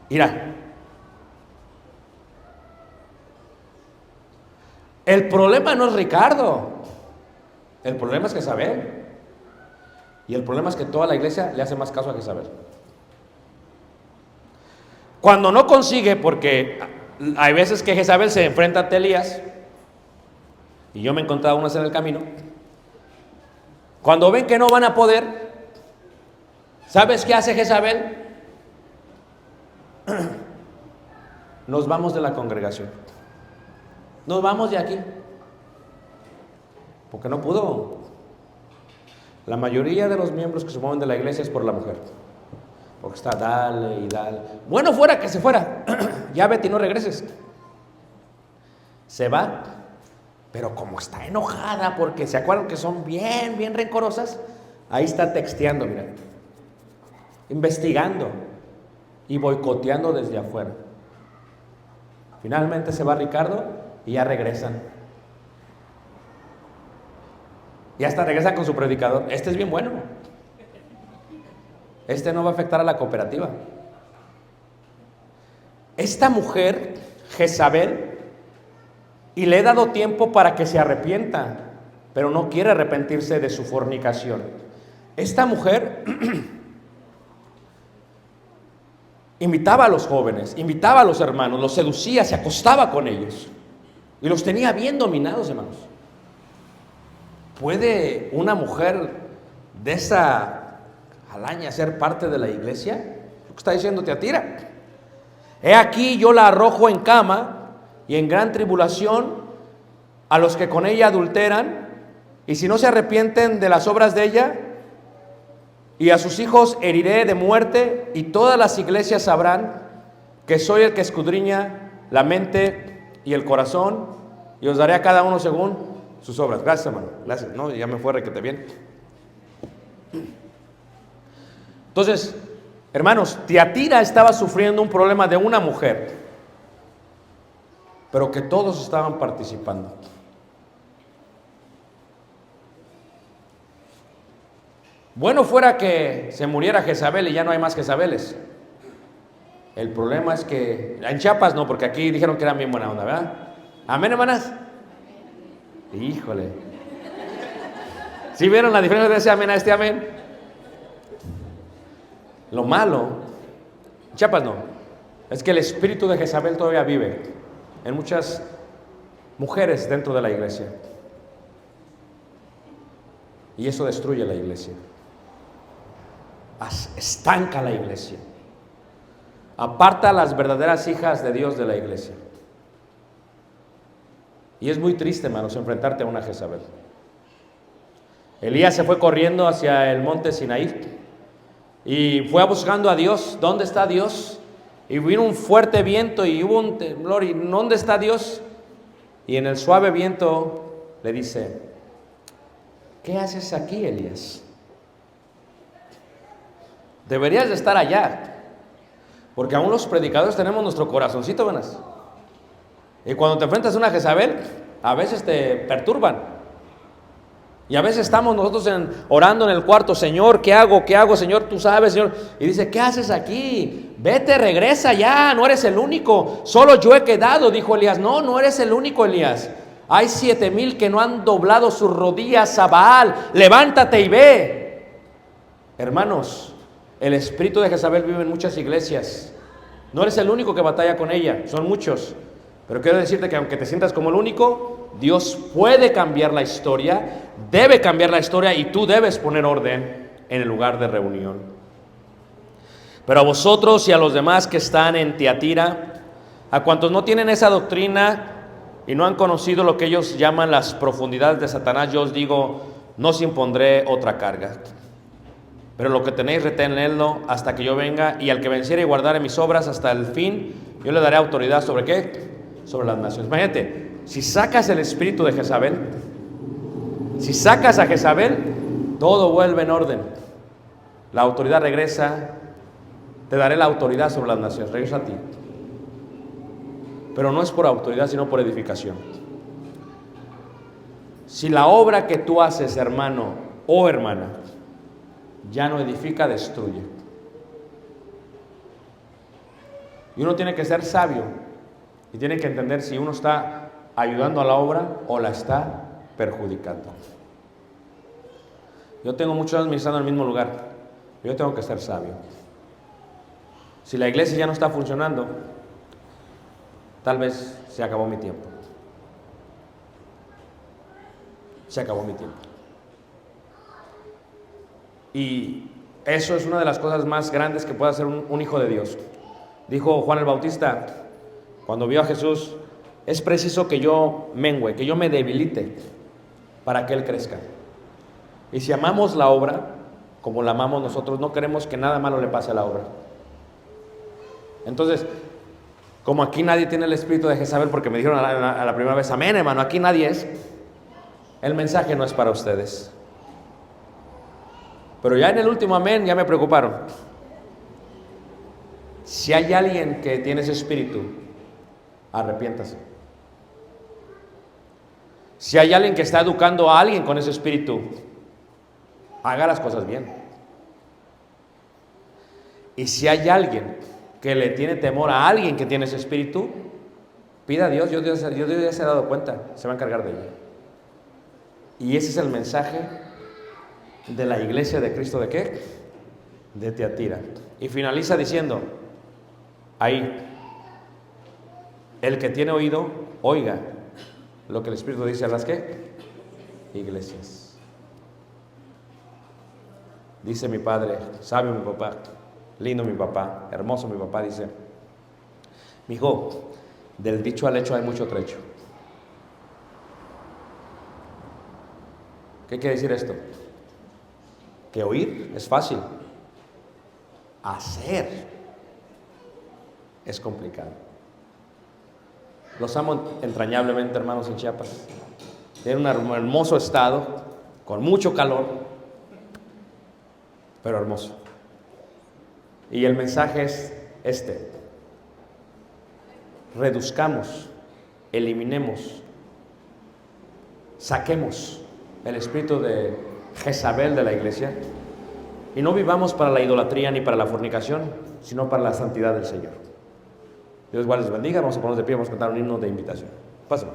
Mira. El problema no es Ricardo. El problema es Jezabel. Y el problema es que toda la iglesia le hace más caso a Jezabel. Cuando no consigue, porque hay veces que Jezabel se enfrenta a Elías, y yo me he encontrado unas en el camino. Cuando ven que no van a poder, ¿sabes qué hace Jezabel? Nos vamos de la congregación. Nos vamos de aquí. Porque no pudo. La mayoría de los miembros que se mueven de la iglesia es por la mujer. Porque está dale y dale. Bueno, fuera que se fuera. Ya vete y no regreses. Se va. Pero como está enojada porque se acuerdan que son bien rencorosas, ahí está texteando, mira, investigando y boicoteando desde afuera. Finalmente se va Ricardo y ya regresan. Y hasta regresan con su predicador. Este es bien bueno. Este no va a afectar a la cooperativa. esta mujer, Jezabel, y le he dado tiempo para que se arrepienta, pero no quiere arrepentirse de su fornicación. Esta mujer invitaba a los jóvenes, invitaba a los hermanos, los seducía, se acostaba con ellos y los tenía bien dominados, hermanos. ¿Puede una mujer de esa calaña ser parte de la iglesia? Lo que está diciendo Tiatira. He aquí yo la arrojo en cama y en gran tribulación a los que con ella adulteran, y si no se arrepienten de las obras de ella, y a sus hijos heriré de muerte, y todas las iglesias sabrán que soy el que escudriña la mente y el corazón, y os daré a cada uno según sus obras. Gracias, hermano. Gracias. No, ya me fue requete bien. Entonces, hermanos, Tiatira estaba sufriendo un problema de una mujer, pero que todos estaban participando. Bueno fuera que se muriera Jezabel y ya no hay más Jezabeles. El problema es que en Chiapas no, porque aquí dijeron que eran bien buena onda, ¿verdad? Amén, hermanas. Híjole. ¿Sí vieron la diferencia de ese amén a este amén? Lo malo, en Chiapas no, es que el espíritu de Jezabel todavía vive en muchas mujeres dentro de la iglesia. Y eso destruye la iglesia. Estanca la iglesia. Aparta a las verdaderas hijas de Dios de la iglesia. Y es muy triste, hermanos, enfrentarte a una Jezabel. Elías se fue corriendo hacia el monte Sinaí y fue buscando a Dios. ¿Dónde está Dios? Y vino un fuerte viento y hubo un temblor. ¿Y dónde está Dios? Y en el suave viento le dice: ¿qué haces aquí, Elías? Deberías de estar allá, porque aún los predicadores tenemos nuestro corazoncito, buenas. Y cuando te enfrentas a una Jezabel, a veces te perturban. Y a veces estamos nosotros orando en el cuarto: Señor, ¿qué hago? ¿Qué hago, Señor? Tú sabes, Señor. Y dice: ¿qué haces aquí? Vete, regresa ya, no eres el único. Solo yo he quedado, dijo Elías. No, no eres el único, Elías. Hay 7,000 que no han doblado sus rodillas a Baal. Levántate y ve. Hermanos, el espíritu de Jezabel vive en muchas iglesias. No eres el único que batalla con ella, son muchos. Pero quiero decirte que aunque te sientas como el único, Dios puede cambiar la historia, debe cambiar la historia, y tú debes poner orden en el lugar de reunión. Pero a vosotros y a los demás que están en Tiatira, a cuantos no tienen esa doctrina y no han conocido lo que ellos llaman las profundidades de Satanás, yo os digo: no os impondré otra carga. Pero lo que tenéis, retenedlo hasta que yo venga, y al que venciere y guardare mis obras hasta el fin, yo le daré autoridad ¿sobre qué? Sobre las naciones. Imagínate, si sacas el espíritu de Jezabel, si sacas a Jezabel, todo vuelve en orden. La autoridad regresa. Te daré la autoridad sobre las naciones. Regresa a ti. Pero no es por autoridad, sino por edificación. Si la obra que tú haces, hermano o hermana, ya no edifica, destruye. Y uno tiene que ser sabio y tiene que entender si uno está ayudando a la obra o la está perjudicando. Yo tengo muchos años ministrando en el mismo lugar. Yo tengo que ser sabio. Si la iglesia ya no está funcionando, tal vez se acabó mi tiempo. Se acabó mi tiempo. Y eso es una de las cosas más grandes que puede hacer un hijo de Dios. Dijo Juan el Bautista, cuando vio a Jesús: es preciso que yo mengüe, que yo me debilite para que Él crezca. Y si amamos la obra como la amamos nosotros, no queremos que nada malo le pase a la obra. Entonces, como aquí nadie tiene el espíritu de Jezabel, porque me dijeron a la primera vez: amén, hermano, aquí nadie es. El mensaje no es para ustedes. Pero ya en el último amén ya me preocuparon. Si hay alguien que tiene ese espíritu, arrepiéntase. Si hay alguien que está educando a alguien con ese espíritu, haga las cosas bien. Y si hay alguien que le tiene temor a alguien que tiene ese espíritu, pida a Dios. Dios ya se ha dado cuenta, se va a encargar de ella. Y ese es el mensaje de la iglesia de Cristo, ¿de qué? De Tiatira. Y finaliza diciendo, ahí, el que tiene oído, oiga lo que el Espíritu dice a las ¿qué? Iglesias. Dice mi padre, sabio mi papá, lindo mi papá, hermoso mi papá, dice, mijo, del dicho al hecho hay mucho trecho. ¿Qué quiere decir esto? Que oír es fácil, hacer es complicado. Los amo entrañablemente, hermanos, en Chiapas. Tienen un hermoso estado, con mucho calor, pero hermoso. Y el mensaje es este: reduzcamos, eliminemos, saquemos el espíritu de Jezabel de la iglesia y no vivamos para la idolatría ni para la fornicación, sino para la santidad del Señor. Dios igual les bendiga. Vamos a ponernos de pie, vamos a cantar un himno de invitación. Pásenme.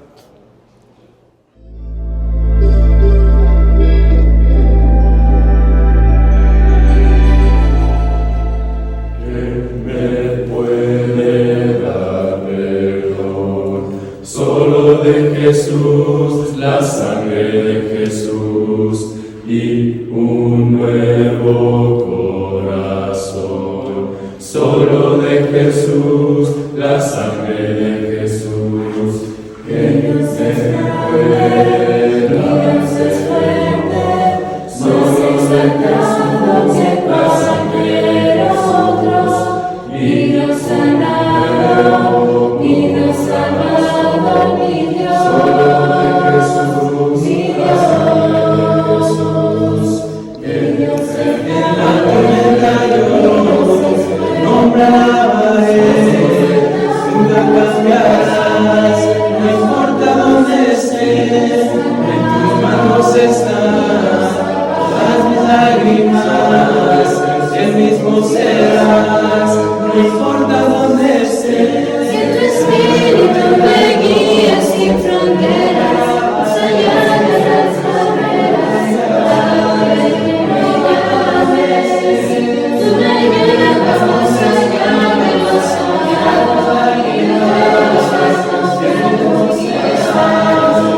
Solo de Jesús, la sangre de Jesús y un nuevo corazón. Solo de Jesús, la sangre de Jesús, que Dios es fuerte, Dios es fuerte. Solo de Jesús, la sangre de nosotros, y Dios sanado, y Dios amado, mi Dios. Solo de Jesús, mi Dios, que Dios es fuerte. La tormenta yo nombre alabaré, nunca cambiarás, no importa dónde estés, en tus manos están todas mis lágrimas, el mismo serás, no importa dónde estés. Que tu espíritu me guíe sin fronteras, más allá de las barreras. Ahora que me llames, tú me llevas más allá de lo soñado y de los pasos que hemos llevado.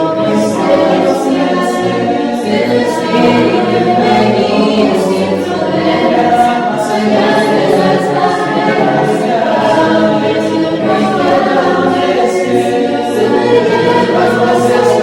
Que tu espíritu me guíe sin fronteras, más allá de las barreras. Ahora que me llames, tú me llevas más allá.